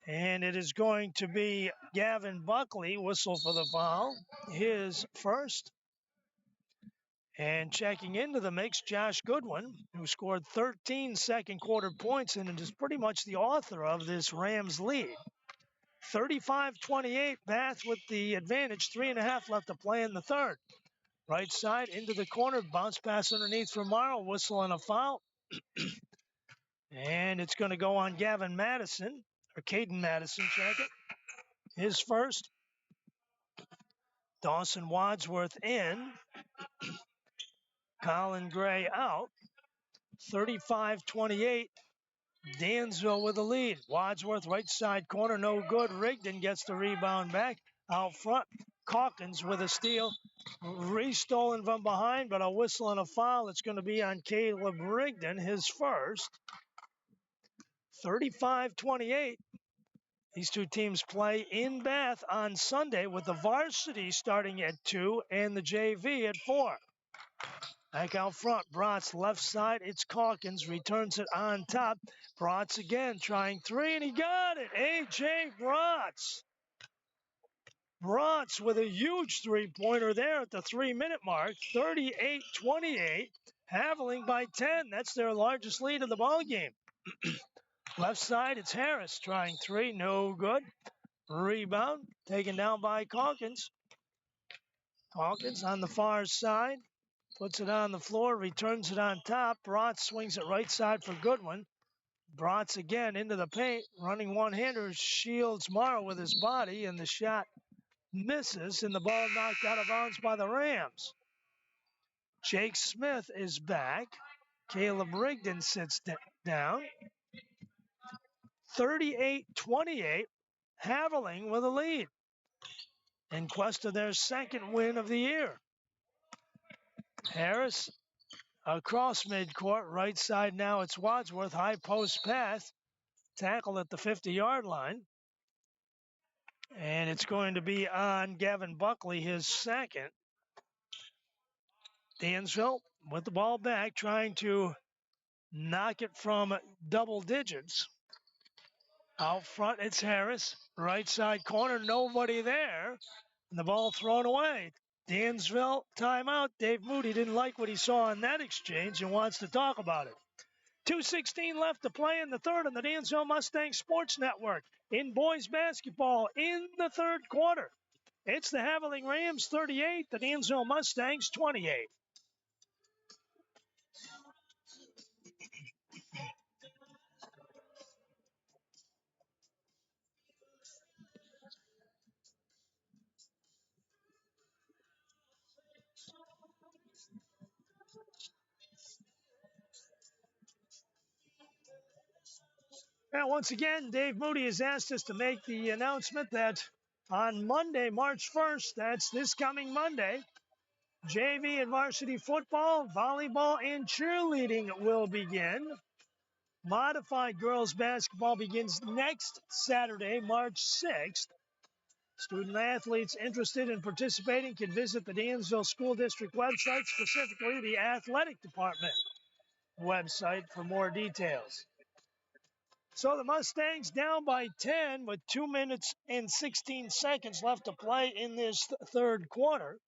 S1: And it is going to be Gavin Buckley, whistle for the foul, his first. And checking into the mix, Josh Goodwin, who scored 13 second quarter points and is pretty much the author of this Rams lead. 35-28, Bath with the advantage, 3.5 left to play in the third. Right side into the corner, bounce pass underneath for Morrow, whistle and a foul. And it's going to go on Gavin Madison, or Caden Madison, check it. His first. Dawson Wadsworth in. Colin Gray out. 35-28. Dansville with the lead. Wadsworth right side corner, no good. Rigdon gets the rebound back. Out front, Calkins with a steal. Restolen from behind, but a whistle and a foul. It's going to be on Caleb Rigdon, his first. 35-28. These two teams play in Bath on Sunday with the Varsity starting at 2 and the JV at 4. Back out front, Bratz left side. It's Calkins, returns it on top. Bratz again trying three, and he got it. A.J. Bratz. Bratz with a huge three-pointer there at the 3-minute mark. 38-28. Haverling by 10. That's their largest lead of the ballgame. Left side, it's Harris trying three, no good. Rebound taken down by Calkins. Calkins on the far side, puts it on the floor, returns it on top. Bratz swings it right side for Goodwin. Bratz again into the paint, running one-hander, shields Morrow with his body, and the shot misses, and the ball knocked out of bounds by the Rams. Jake Smith is back. Caleb Rigdon sits down. 38-28, Haverling with a lead in quest of their second win of the year. Harris across midcourt, right side now it's Wadsworth, high post pass, tackle at the 50-yard line. And it's going to be on Gavin Buckley, his second. Dansville with the ball back, trying to knock it from double digits. Out front, it's Harris. Right side corner, nobody there. And the ball thrown away. Dansville, timeout. Dave Moody didn't like what he saw in that exchange and wants to talk about it. 2:16 left to play in the third on the Dansville Mustangs Sports Network. In boys basketball in the third quarter. It's the Haverling Rams 38, the Dansville Mustangs 28. Now, once again, Dave Moody has asked us to make the announcement that on Monday, March 1st, that's this coming Monday, JV and varsity football, volleyball, and cheerleading will begin. Modified girls basketball begins next Saturday, March 6th. Student athletes interested in participating can visit the Dansville School District website, specifically the athletic department website for more details. So the Mustangs down by 10 with 2 minutes and 16 seconds left to play in this third quarter.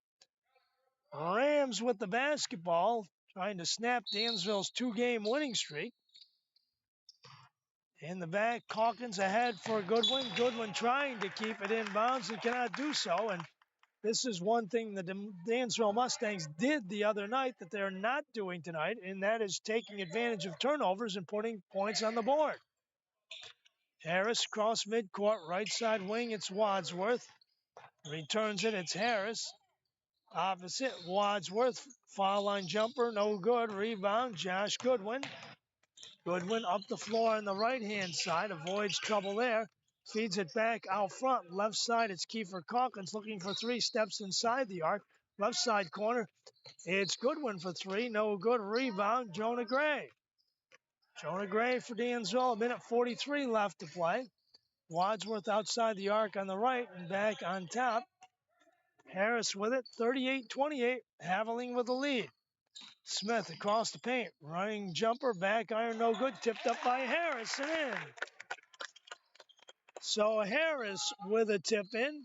S1: Rams with the basketball, trying to snap Dansville's 2-game winning streak. In the back, Calkins ahead for Goodwin. Goodwin trying to keep it in bounds and cannot do so. And this is one thing the Dansville Mustangs did the other night that they're not doing tonight, and that is taking advantage of turnovers and putting points on the board. Harris cross midcourt, right side wing, it's Wadsworth. Returns it, it's Harris. Opposite, Wadsworth Foul line jumper, no good. Rebound, Josh Goodwin. Goodwin up the floor on the right-hand side, avoids trouble there. Feeds it back out front. Left side, it's Kiefer Calkins looking for three, steps inside the arc. Left side corner, it's Goodwin for three, no good. Rebound, Jonah Gray. Jonah Gray for Dansville, a minute 43 left to play. Wadsworth outside the arc on the right and back on top. Harris with it, 38-28. Haverling with the lead. Smith across the paint, running jumper, back iron, no good. Tipped up by Harris and in. So Harris with a tip in.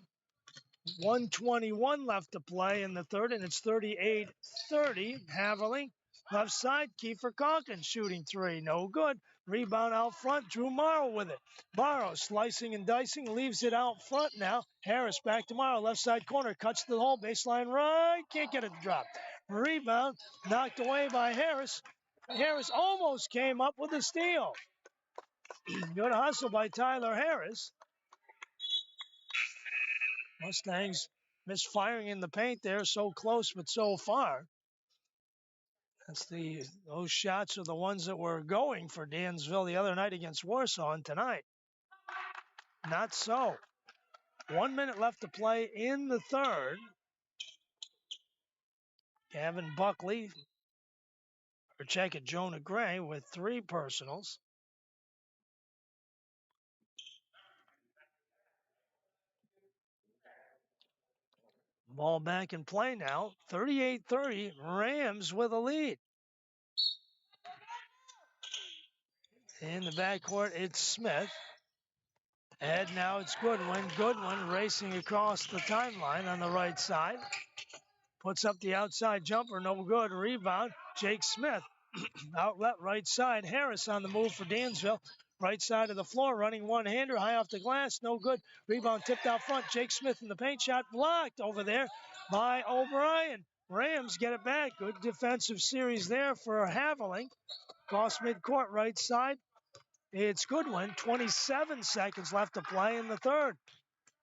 S1: 1:21 left to play in the third, and it's 38-30. Haverling. Left side, Kiefer Calkins shooting three. No good. Rebound out front. Drew Morrow with it. Morrow slicing and dicing. Leaves it out front now. Harris back to Morrow. Left side corner. Cuts to the hole. Baseline right. Can't get it to drop. Rebound knocked away by Harris. Harris almost came up with a steal. Good hustle by Tyler Harris. Mustangs misfiring in the paint there. So close, but so far. Those shots are the ones that were going for Dansville the other night against Warsaw, and tonight, not so. 1 minute left to play in the third. Gavin Buckley, or check it, Jonah Gray with three personals. Ball back in play now. 38-30, Rams with a lead. In the backcourt, it's Smith. And now it's Goodwin. Goodwin racing across the timeline on the right side. Puts up the outside jumper, no good. Rebound, Jake Smith. Outlet right side. Harris on the move for Dansville. Right side of the floor, running one-hander, high off the glass, no good. Rebound tipped out front. Jake Smith in the paint, shot blocked over there by O'Brien. Rams get it back. Good defensive series there for Haverling. Cross midcourt, right side. It's Goodwin. 27 seconds left to play in the third.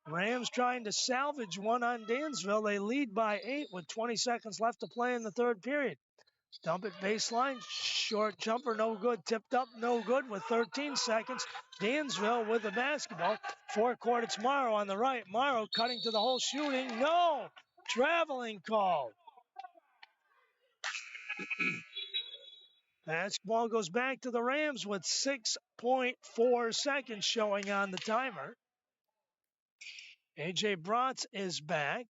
S1: Rams trying to salvage one on Dansville. They lead by 8 with 20 seconds left to play in the third period. Dump it baseline, short jumper, no good. Tipped up, no good with 13 seconds. Dansville with the basketball. Forecourt, it's Morrow on the right. Morrow cutting to the hole, shooting. No! Traveling call. Basketball goes back to the Rams with 6.4 seconds showing on the timer. A.J. Bratz is back.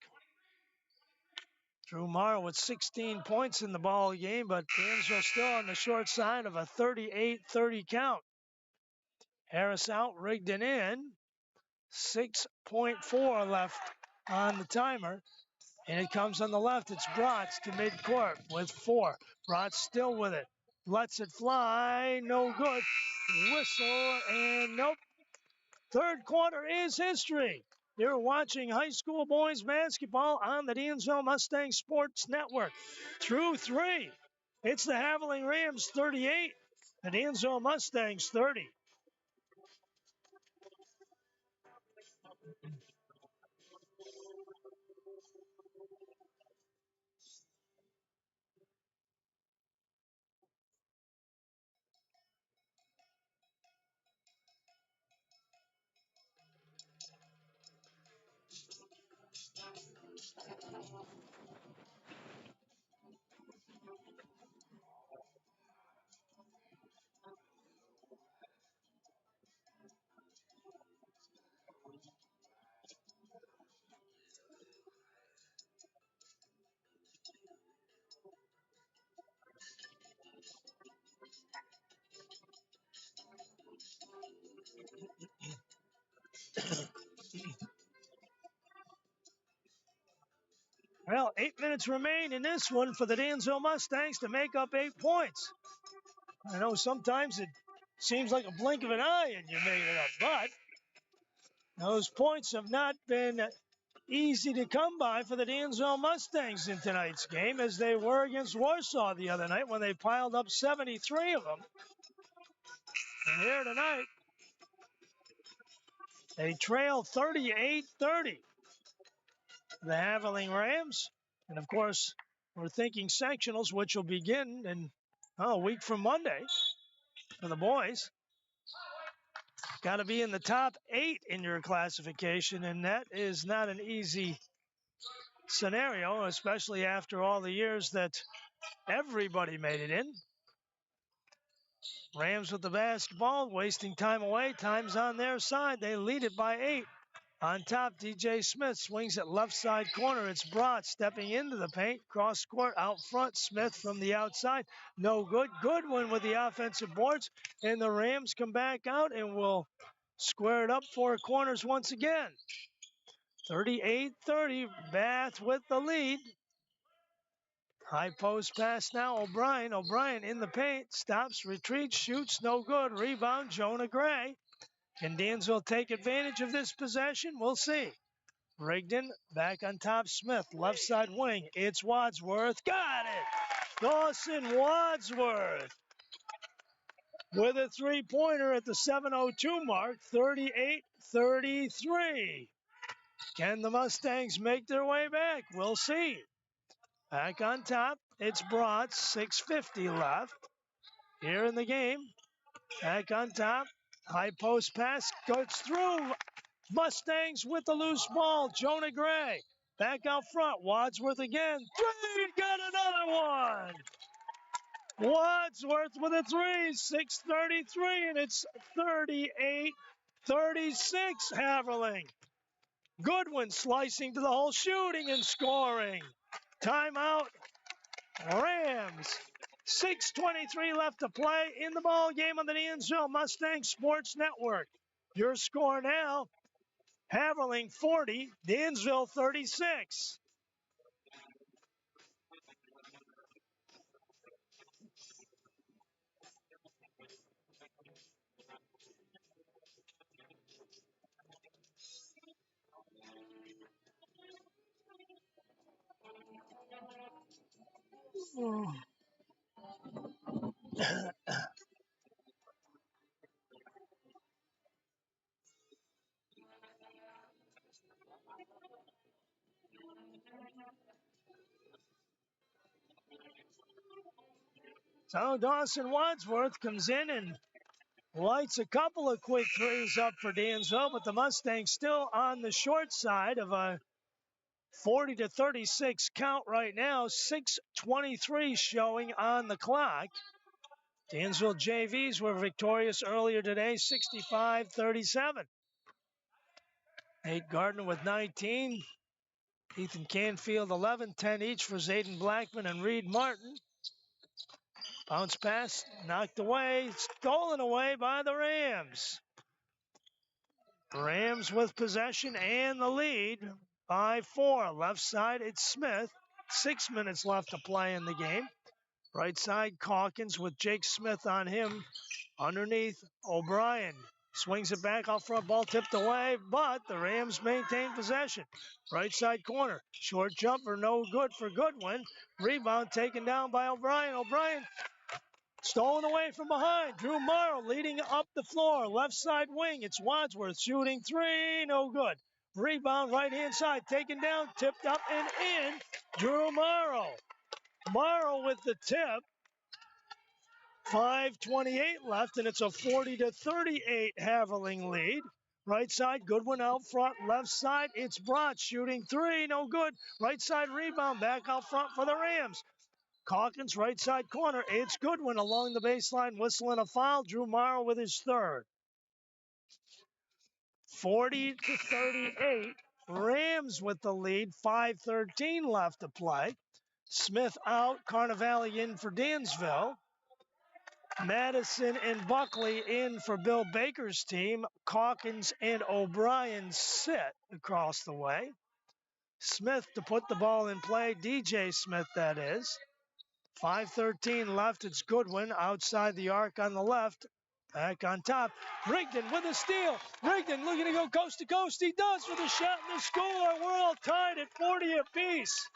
S1: Drew Morrow with 16 points in the ball game, but Dansville still on the short side of a 38-30 count. Harris out, rigged it in. 6.4 left on the timer. And it comes on the left. It's Bratz to midcourt with 4. Bratz still with it. Lets it fly. No good. Whistle and nope. Third quarter is history. You're watching high school boys basketball on the Dansville Mustang Sports Network. Through 3, it's the Haverling Rams 38, the Dansville Mustangs 30. Well, 8 minutes remain in this one for the Dansville Mustangs to make up 8 points. I know sometimes it seems like a blink of an eye and you made it up, but those points have not been easy to come by for the Dansville Mustangs in tonight's game, as they were against Warsaw the other night when they piled up 73 of them. And here tonight, they trail 38-30. The Haverling Rams. And of course, We're thinking sectionals, which will begin in a week from Monday for the boys. Got to be in the top 8 in your classification, and that is not an easy scenario, especially after all the years that everybody made it in. Rams with the basketball, wasting time away. Time's on their side. They lead it by 8. On top, DJ Smith swings at left side corner. It's Brott stepping into the paint. Cross court out front. Smith from the outside. No good. Goodwin with the offensive boards. And the Rams come back out and will square it up four corners once again. 38-30. Bath with the lead. High post pass now. O'Brien. O'Brien in the paint. Stops, retreats, shoots. No good. Rebound, Jonah Gray. Can Dansville take advantage of this possession? We'll see. Rigdon back on top. Smith, left side wing. It's Wadsworth. Got it! Dawson Wadsworth with a three-pointer at the 7:02 mark. 38-33. Can the Mustangs make their way back? We'll see. Back on top, it's Broad. 6:50 left here in the game. Back on top. High post pass goes through. Mustangs with the loose ball. Jonah Gray back out front. Wadsworth again. Three. Got another one. Wadsworth with a three. 6:33, and it's 38-36. Haverling. Goodwin slicing to the hole, shooting and scoring. Timeout. Rams. 6:23 left to play in the ball game on the Dansville Mustang Sports Network. Your score now: Haverling 40, Dansville 36. So Dawson Wadsworth comes in and lights a couple of quick threes up for Dansville, but the Mustangs still on the short side of a 40-36 count right now. 6:23 showing on the clock. Dansville JVs were victorious earlier today, 65-37. Nate Gardner with 19. Ethan Canfield 11, 10 each for Zayden Blackman and Reed Martin. Bounce pass, knocked away, stolen away by the Rams. Rams with possession and the lead by 4. Left side, it's Smith. 6 minutes left to play in the game. Right side, Calkins with Jake Smith on him. Underneath, O'Brien swings it back out front, ball tipped away, but the Rams maintain possession. Right side corner, short jumper, no good for Goodwin. Rebound taken down by O'Brien. O'Brien stolen away from behind. Drew Morrow leading up the floor. Left side wing. It's Wadsworth shooting three. No good. Rebound right hand side. Taken down. Tipped up and in. Drew Morrow. Morrow with the tip. 5:28 left, and it's a 40-38 Haverling lead. Right side, Goodwin out front. Left side, it's Brott shooting three. No good. Right side rebound. Back out front for the Rams. Calkins, right side corner. It's Goodwin along the baseline, whistling a foul. Drew Morrow with his third. 40-38. Rams with the lead. 5:13 left to play. Smith out. Carnevale in for Dansville. Madison and Buckley in for Bill Baker's team. Calkins and O'Brien sit across the way. Smith to put the ball in play. DJ Smith, that is. 5:13 left. It's Goodwin outside the arc on the left. Back on top. Rigdon with a steal. Rigdon looking to go coast to coast. He does with a shot and the score. We're all tied at 40 apiece.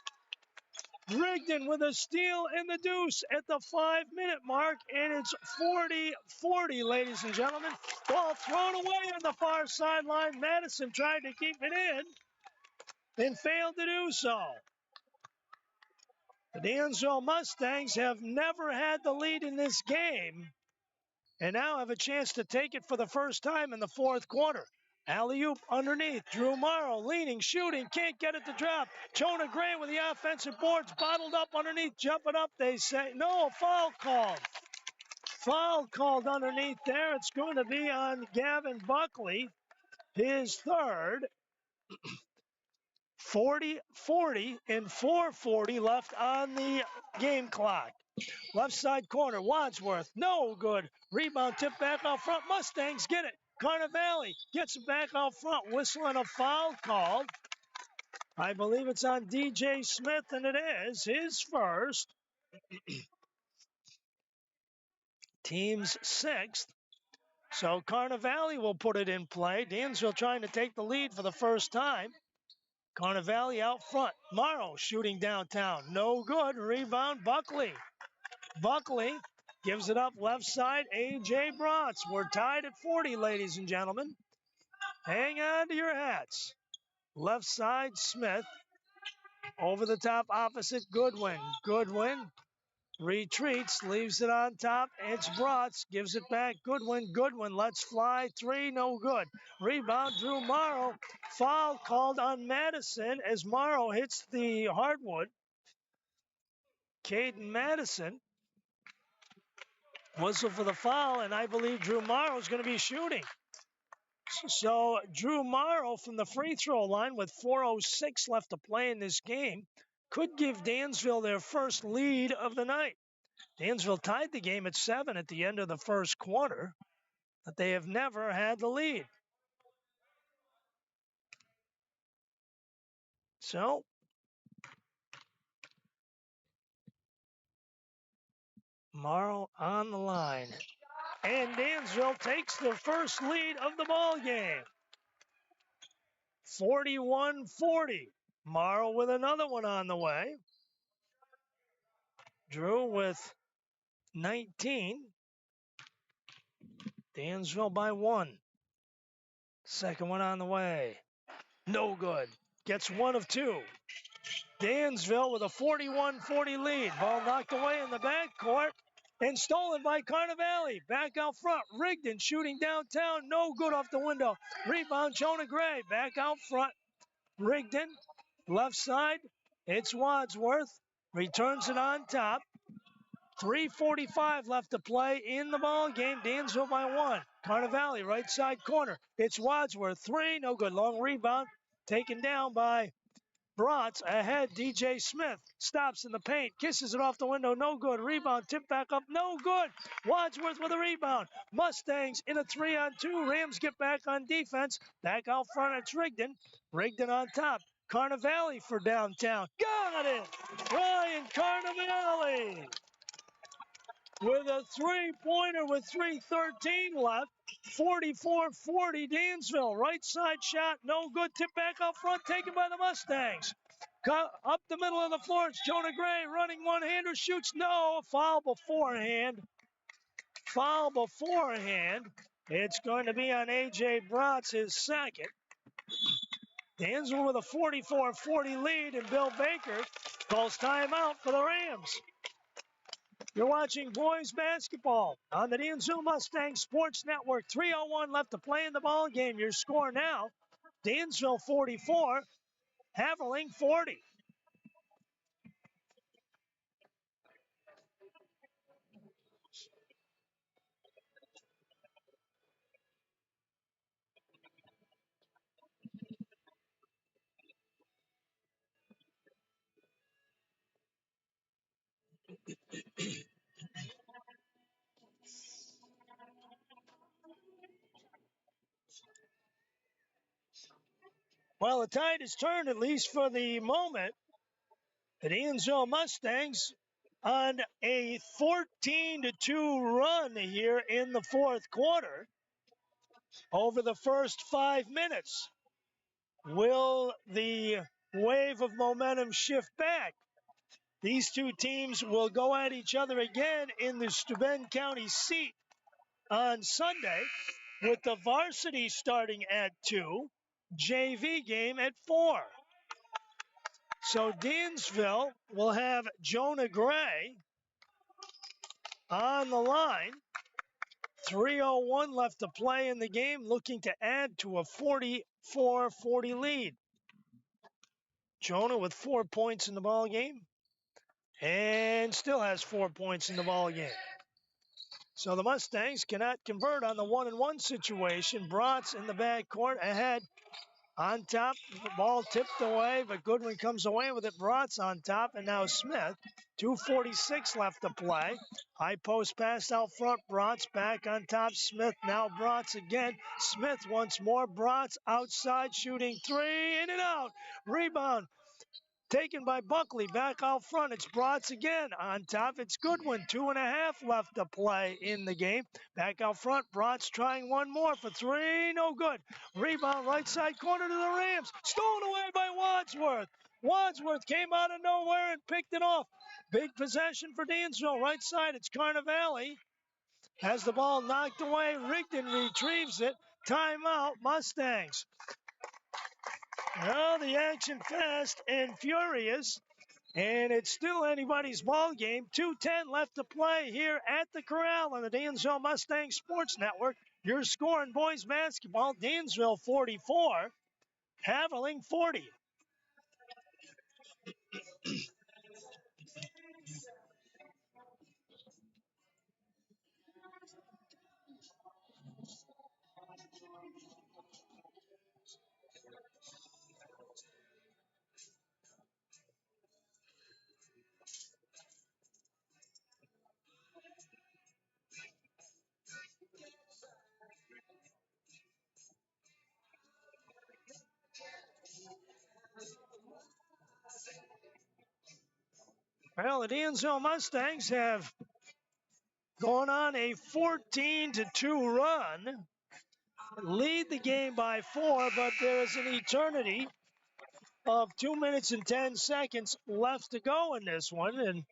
S1: Rigdon with a steal and the deuce at the 5-minute mark. And it's 40-40, ladies and gentlemen. Ball thrown away on the far sideline. Madison tried to keep it in and failed to do so. The Dansville Mustangs have never had the lead in this game and now have a chance to take it for the first time in the fourth quarter. Alley-oop underneath. Drew Morrow leaning, shooting, can't get it to drop. Jonah Gray with the offensive boards, bottled up underneath, jumping up. They say, no, foul called. Foul called underneath there. It's going to be on Gavin Buckley, his third. 40-40 and 4:40 left on the game clock. Left side corner, Wadsworth, no good. Rebound tip back out front. Mustangs get it. Carnivale gets it back out front, whistling a foul called. I believe it's on DJ Smith, and it is his first. Team's sixth. So Carnivale will put it in play. Dansville trying to take the lead for the first time. Carnivale out front. Morrow shooting downtown. No good. Rebound, Buckley. Buckley gives it up left side. A.J. Bratz. We're tied at 40, ladies and gentlemen. Hang on to your hats. Left side, Smith. Over the top opposite, Goodwin. Goodwin retreats, leaves it on top. It's Bratz. Gives it back. Goodwin. Goodwin lets fly. Three, no good. Rebound, Drew Morrow. Foul called on Madison as Morrow hits the hardwood. Caden Madison. Whistle for the foul, and I believe Drew Morrow is going to be shooting. So Drew Morrow from the free throw line with 4:06 left to play in this game could give Dansville their first lead of the night. Dansville tied the game at 7 at the end of the first quarter, but they have never had the lead. So Morrow on the line. And Dansville takes the first lead of the ball game. 41-40. Morrow with another one on the way. Drew with 19. Dansville by 1. Second one on the way. No good. Gets one of 2. Dansville with a 41-40 lead. Ball knocked away in the backcourt and stolen by Carnivale. Back out front. Rigdon shooting downtown. No good off the window. Rebound, Jonah Gray. Back out front. Rigdon, left side. It's Wadsworth. Returns it on top. 3:45 left to play in the ball game. Dansville by 1. Carnivale, right side corner. It's Wadsworth. 3, no good. Long rebound. Taken down by Bratz. Ahead, DJ Smith. Stops in the paint. Kisses it off the window. No good. Rebound. Tip back up. No good. Wadsworth with a rebound. Mustangs in a 3-on-2. Rams get back on defense. Back out front. It's Rigdon. Rigdon on top. Carnivale for downtown. Got it! Ryan Carnivale with a three-pointer with 3:13 left. 44-40 Dansville. Right side shot, no good. Tip back up front, taken by the Mustangs. Up the middle of the floor, it's Jonah Gray running one-hander, shoots, no. Foul beforehand. Foul beforehand. It's going to be on A.J. Bratz, his second. Dansville with a 44-40 lead, and Bill Baker calls timeout for the Rams. You're watching boys basketball on the Dansville Mustangs Sports Network. 3:01 left to play in the ball game. Your score now, Dansville 44, Haverling 40. Well, the tide has turned, at least for the moment. The Dansville Mustangs on a 14-2 run here in the fourth quarter over the first 5 minutes. Will the wave of momentum shift back? These two teams will go at each other again in the Steuben County seat on Sunday, with the varsity starting at 2, JV game at 4. So Dansville will have Jonah Gray on the line. 3:01 left to play in the game, looking to add to a 44-40 lead. Jonah with 4 points in the ball game and still has 4 points in the ball game. So the Mustangs cannot convert on the 1-1 situation. Bratz in the backcourt ahead. On top, the ball tipped away, but Goodwin comes away with it. Bratz on top, and now Smith. 2:46 left to play. High post pass out front. Bratz back on top. Smith, now Bratz again. Smith once more. Bratz outside, shooting three, in and out. Rebound taken by Buckley. Back out front, it's Bratz again. On top, it's Goodwin. 2.5 left to play in the game. Back out front, Bratz trying one more for three. No good. Rebound right side corner to the Rams. Stolen away by Wadsworth. Wadsworth came out of nowhere and picked it off. Big possession for Dansville. Right side, it's Carnevale. Has the ball knocked away. Rigdon retrieves it. Timeout, Mustangs. Well, the action fast and furious, and it's still anybody's ball game. 2:10 left to play here at the Corral on the Dansville Mustang Sports Network. Your score in boys basketball: Dansville 44, Haverling 40. Well, the Dansville Mustangs have gone on a 14-2 run. Lead the game by 4, but there is an eternity of 2 minutes and 10 seconds left to go in this one, and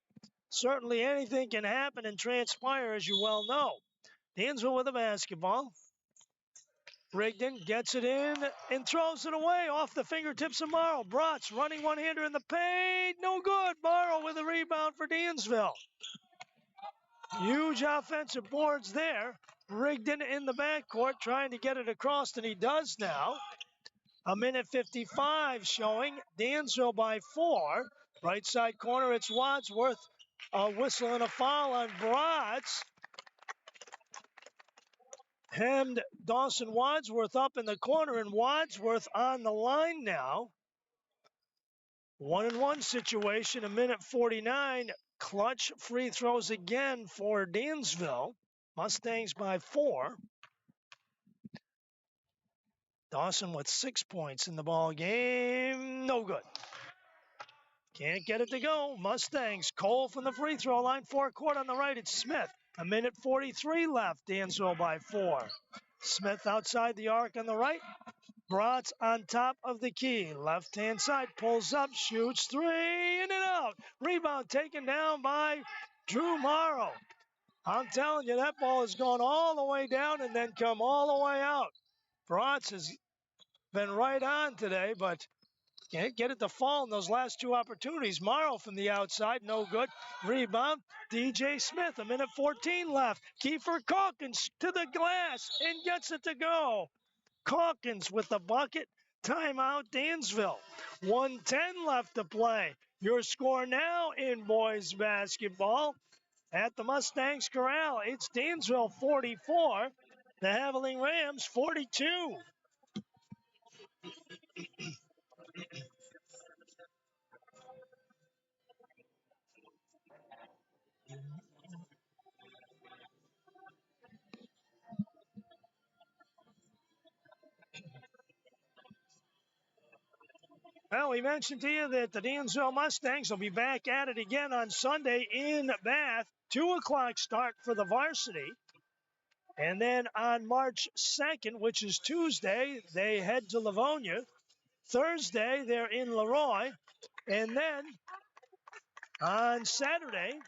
S1: certainly anything can happen and transpire, as you well know. Dansville with the basketball. Rigdon gets it in and throws it away off the fingertips of Morrow. Bratz running one-hander in the paint. No good. Morrow with a rebound for Dansville. Huge offensive boards there. Rigdon in the backcourt trying to get it across, and he does now. 1:55 showing. Dansville by 4. Right side corner, it's Wadsworth. A whistle and a foul on Bratz. Hemmed Dawson Wadsworth up in the corner, and Wadsworth on the line now. 1-1 situation, 1:49. Clutch free throws again for Dansville. Mustangs by 4. Dawson with 6 points in the ball game. No good. Can't get it to go. Mustangs. Cole from the free throw line. Forecourt on the right. It's Smith. 1:43 left. Dansville by 4. Smith outside the arc on the right. Bratz on top of the key. Left-hand side. Pulls up. Shoots three. In and out. Rebound taken down by Drew Morrow. I'm telling you, that ball has gone all the way down and then come all the way out. Bratz has been right on today, but can't get it to fall in those last two opportunities. Morrow from the outside, no good. Rebound, DJ Smith, 1:14 left. Kiefer Calkins to the glass and gets it to go. Calkins with the bucket. Timeout, Dansville. 1:10 left to play. Your score now in boys basketball at the Mustangs Corral. It's Dansville 44, the Haverling Rams 42. Well, we mentioned to you that the Dansville Mustangs will be back at it again on Sunday in Bath. 2 o'clock start for the varsity. And then on March 2nd, which is Tuesday, they head to Livonia. Thursday, they're in Leroy. And then on Saturday,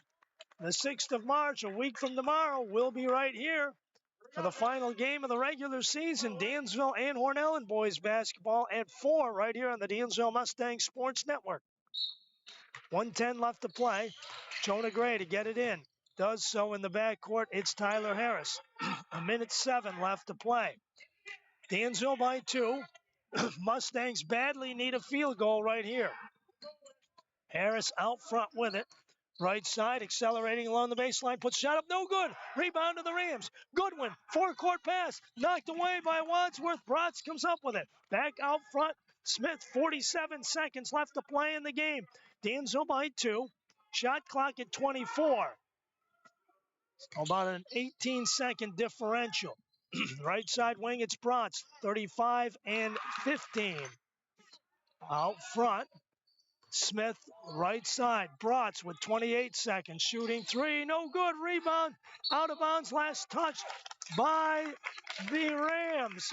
S1: the 6th of March, a week from tomorrow, we'll be right here for the final game of the regular season. Dansville and Hornell boys basketball at 4 right here on the Dansville Mustang Sports Network. 1:10 left to play. Jonah Gray to get it in. Does so in the backcourt. It's Tyler Harris. 1:07 left to play. Dansville by 2. Mustangs badly need a field goal right here. Harris out front with it. Right side, accelerating along the baseline, puts shot up, no good. Rebound to the Rams. Goodwin, forecourt pass, knocked away by Wadsworth. Bratz comes up with it. Back out front, Smith, 47 seconds left to play in the game. Dansville by 2. Shot clock at 24. About an 18-second differential. Right side wing, it's Bratz, 35 and 15. Out front, Smith, right side. Bratz with 28 seconds. Shooting three. No good. Rebound. Out of bounds. Last touch by the Rams.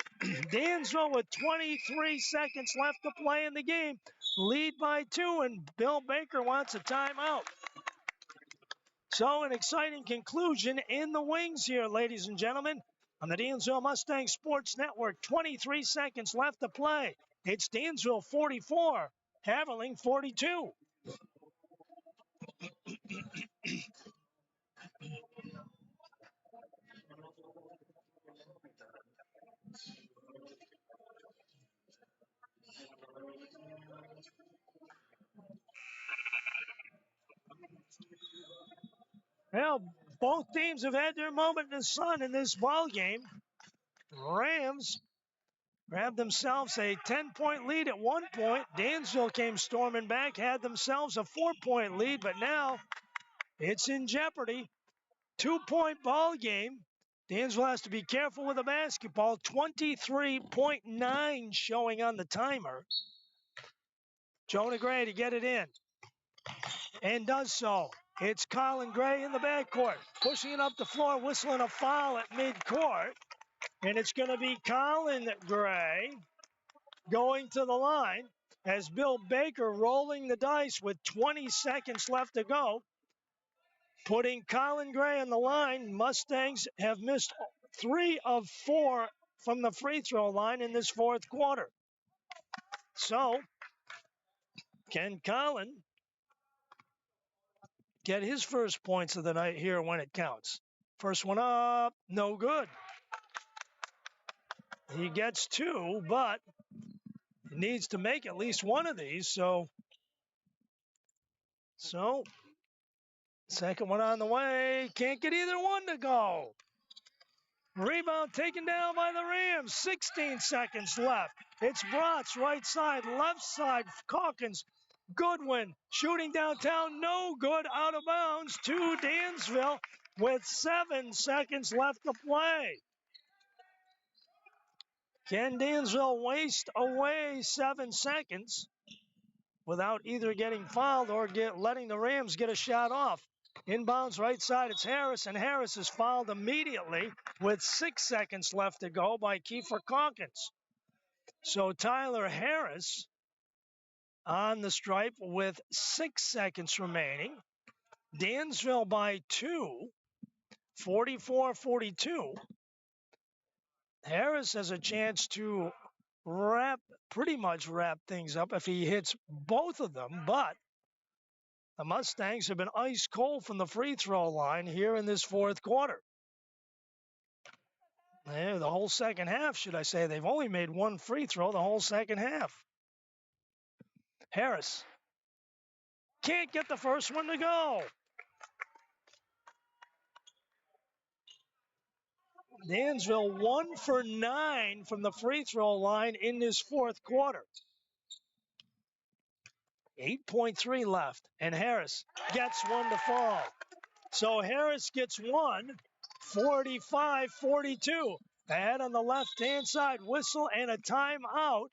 S1: Dansville with 23 seconds left to play in the game. Lead by 2, and Bill Baker wants a timeout. So an exciting conclusion in the wings here, ladies and gentlemen. On the Dansville Mustang Sports Network, 23 seconds left to play. It's Dansville 44. Haverling 42. Well, both teams have had their moment in the sun in this ball game. Rams grabbed themselves a 10-point lead at one point. Dansville came storming back, had themselves a 4-point lead, but now it's in jeopardy. 2-point ball game. Dansville has to be careful with the basketball. 23.9 showing on the timer. Jonah Gray to get it in, and does so. It's Colin Gray in the backcourt, pushing it up the floor, whistling a foul at midcourt. And it's going to be Colin Gray going to the line as Bill Baker rolling the dice with 20 seconds left to go. Putting Colin Gray on the line. Mustangs have missed 3 of 4 from the free throw line in this fourth quarter. So, can Colin get his first points of the night here when it counts? First one up, no good. He gets 2, but he needs to make at least one of these. So second one on the way. Can't get either one to go. Rebound taken down by the Rams. 16 seconds left. It's Bratz, right side, left side, Calkins. Goodwin shooting downtown, no good, out of bounds to Dansville with 7 seconds left to play. Can Dansville waste away 7 seconds without either getting fouled or letting the Rams get a shot off? Inbounds right side, it's Harris, and Harris is fouled immediately with 6 seconds left to go by Kiefer Calkins. So Tyler Harris on the stripe with 6 seconds remaining. Dansville by 2, 44-42. Harris has a chance to pretty much wrap things up if he hits both of them, but the Mustangs have been ice cold from the free throw line here in this fourth quarter. The whole second half, should I say. They've only made 1 free throw the whole second half. Harris can't get the first one to go. Dansville 1 for 9 from the free throw line in this fourth quarter. 8.3 left, and Harris gets one to fall. So Harris gets one, 45-42. Ahead on the left-hand side, whistle and a timeout.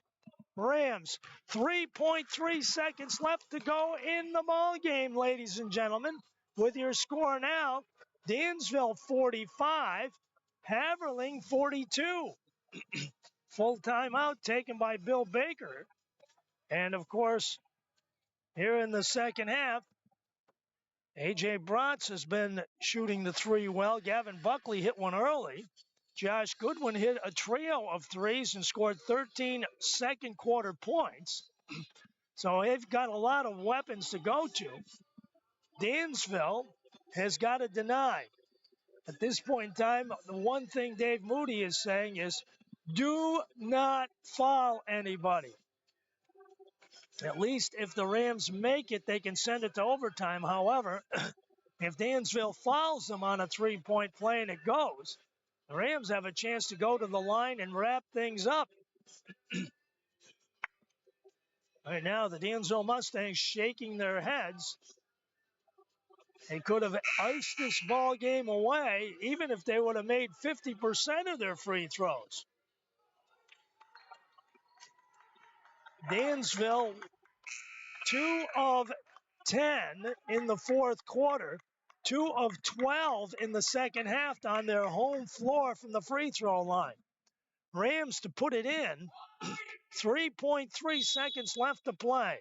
S1: Rams, 3.3 seconds left to go in the ball game, ladies and gentlemen. With your score now, Dansville 45, Haverling 42. Full timeout taken by Bill Baker. And of course, here in the second half, A.J. Bratz has been shooting the 3 well. Gavin Buckley hit one early. Josh Goodwin hit a trio of 3s and scored 13 second quarter points. So they've got a lot of weapons to go to. Dansville has got to deny. At this point in time, the one thing Dave Moody is saying is do not foul anybody. At least if the Rams make it, they can send it to overtime. However, if Dansville fouls them on a three-point play and it goes, the Rams have a chance to go to the line and wrap things up. Right now, the Dansville Mustangs shaking their heads. They could have iced this ball game away, even if they would have made 50% of their free throws. Dansville, 2 of 10 in the fourth quarter, 2 of 12 in the second half on their home floor from the free throw line. Rams to put it in, 3.3 seconds left to play.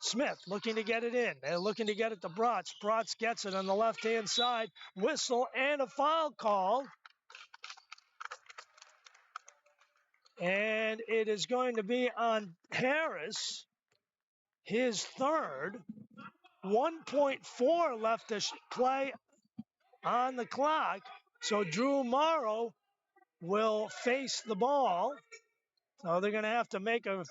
S1: Smith looking to get it in. They're looking to get it to Bratz. Bratz gets it on the left-hand side. Whistle and a foul call. And it is going to be on Harris, his third. 1.4 left to play on the clock. So Drew Morrow will face the ball. So they're going to have to make a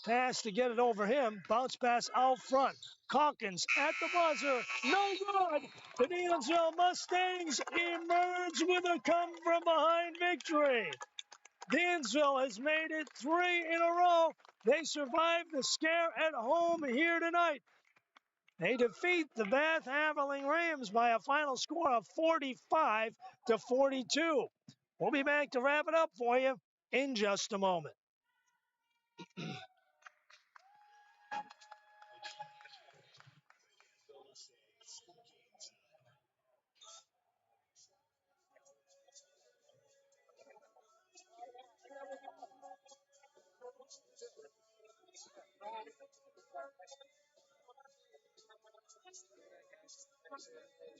S1: pass to get it over him. Bounce pass out front. Calkins at the buzzer. No good. The Dansville Mustangs emerge with a come-from-behind victory. Dansville has made it 3 in a row. They survived the scare at home here tonight. They defeat the Bath Haverling Rams by a final score of 45-42. We'll be back to wrap it up for you in just a moment.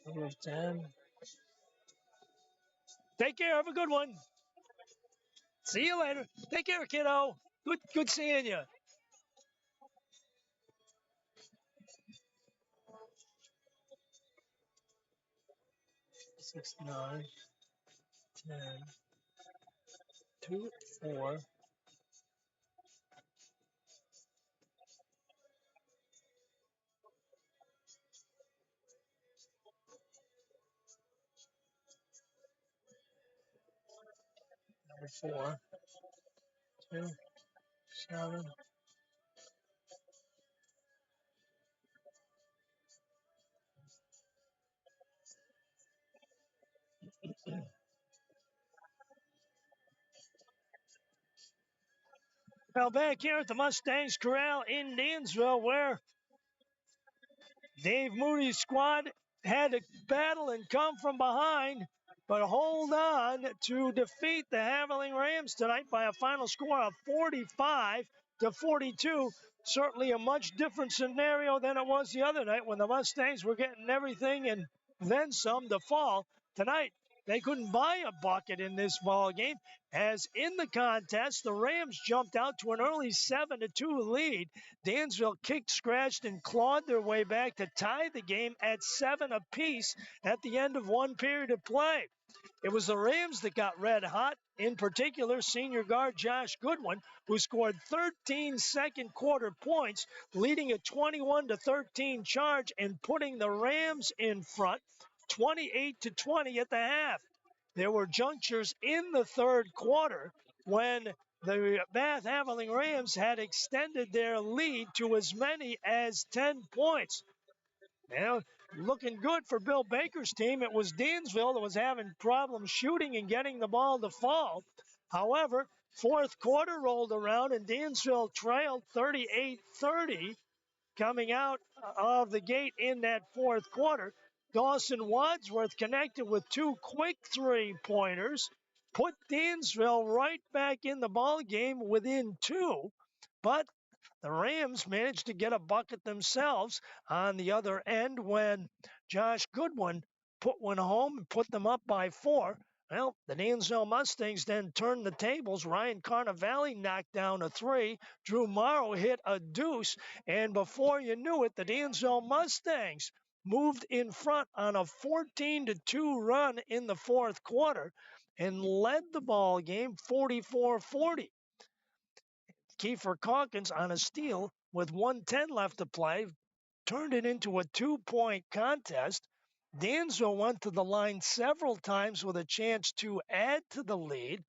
S1: Number 10. Take care. Have a good one. See you later. Take care, kiddo. Good seeing you. Six, 9, 10, 2, 4. Number 4, 2, 7. Well, back here at the Mustangs Corral in Dansville, where Dave Moody's squad had to battle and come from behind, but hold on to defeat the Haverling Rams tonight by a final score of 45-42. Certainly a much different scenario than it was the other night when the Mustangs were getting everything and then some to fall. Tonight, they couldn't buy a bucket in this ball game, as in the contest, the Rams jumped out to an early 7-2 lead. Dansville kicked, scratched, and clawed their way back to tie the game at 7 apiece at the end of one period of play. It was the Rams that got red hot, in particular senior guard Josh Goodwin, who scored 13 second quarter points, leading a 21-13 charge and putting the Rams in front 28-20 at the half. There were junctures in the third quarter when the Bath Haverling Rams had extended their lead to as many as 10 points. Now, looking good for Bill Baker's team. It was Dansville that was having problems shooting and getting the ball to fall. However, fourth quarter rolled around and Dansville trailed 38-30 coming out of the gate in that fourth quarter. Dawson Wadsworth connected with 2 quick three-pointers, put Dansville right back in the ball game within 2, but the Rams managed to get a bucket themselves on the other end when Josh Goodwin put one home and put them up by 4. Well, the Dansville Mustangs then turned the tables. Ryan Carnevale knocked down a 3. Drew Morrow hit a deuce. And before you knew it, the Dansville Mustangs moved in front on a 14-2 run in the fourth quarter and led the ball game 44-40. Kiefer Calkins on a steal with 1:10 left to play turned it into a 2-point contest. Dansville went to the line several times with a chance to add to the lead.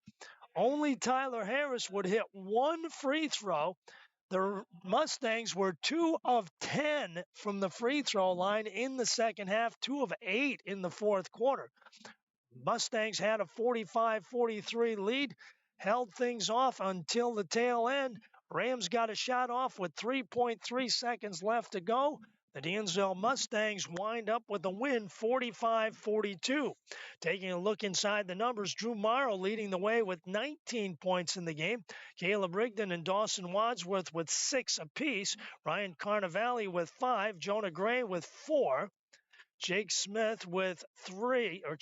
S1: Only Tyler Harris would hit one free throw. The Mustangs were 2 of 10 from the free throw line in the second half, 2 of 8 in the fourth quarter. Mustangs had a 45-43 lead, held things off until the tail end. Rams got a shot off with 3.3 seconds left to go. The Dansville Mustangs wind up with a win, 45-42. Taking a look inside the numbers, Drew Morrow leading the way with 19 points in the game. Caleb Rigdon and Dawson Wadsworth with 6 apiece. Ryan Carnevale with 5. Jonah Gray with 4. Jake Smith with 3, or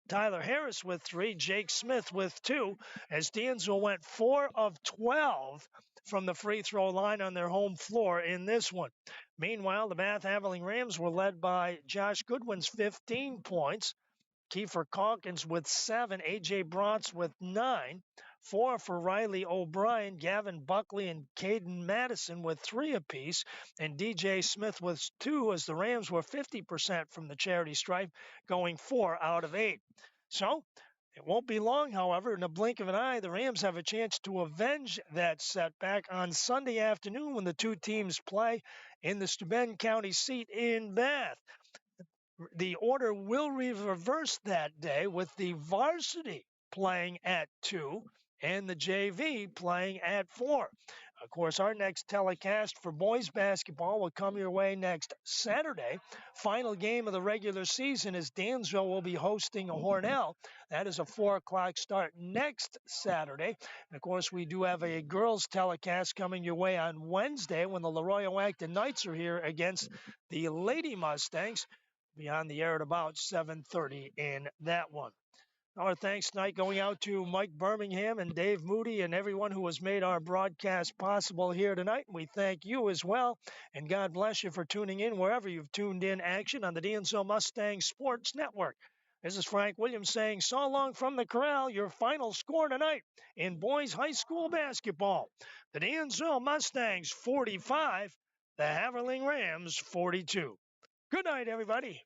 S1: Tyler Harris with 3, Jake Smith with 2, as Dansville went 4 of 12 from the free throw line on their home floor in this one. Meanwhile, the Bath Haverling Rams were led by Josh Goodwin's 15 points, Kiefer Calkins with 7, A.J. Bronx with 9, 4 for Riley O'Brien, Gavin Buckley, and Caden Madison with 3 apiece, and D.J. Smith with 2 as the Rams were 50% from the charity stripe, going 4 out of 8. So it won't be long, however. In the blink of an eye, the Rams have a chance to avenge that setback on Sunday afternoon when the two teams play in the Steuben County seat in Bath. The order will reverse that day with the varsity playing at 2 and the JV playing at 4. Of course, our next telecast for boys basketball will come your way next Saturday. Final game of the regular season is Dansville will be hosting Hornell. That is a 4 o'clock start next Saturday. And of course, we do have a girls telecast coming your way on Wednesday when the Leroy-Acton Knights are here against the Lady Mustangs. Be on the air at about 7:30 in that one. Our thanks tonight going out to Mike Birmingham and Dave Moody and everyone who has made our broadcast possible here tonight. We thank you as well, and God bless you for tuning in wherever you've tuned in action on the Dansville Mustang Sports Network. This is Frank Williams saying so long from the corral. Your final score tonight in boys high school basketball: the Dansville Mustangs 45, the Haverling Rams 42. Good night, everybody.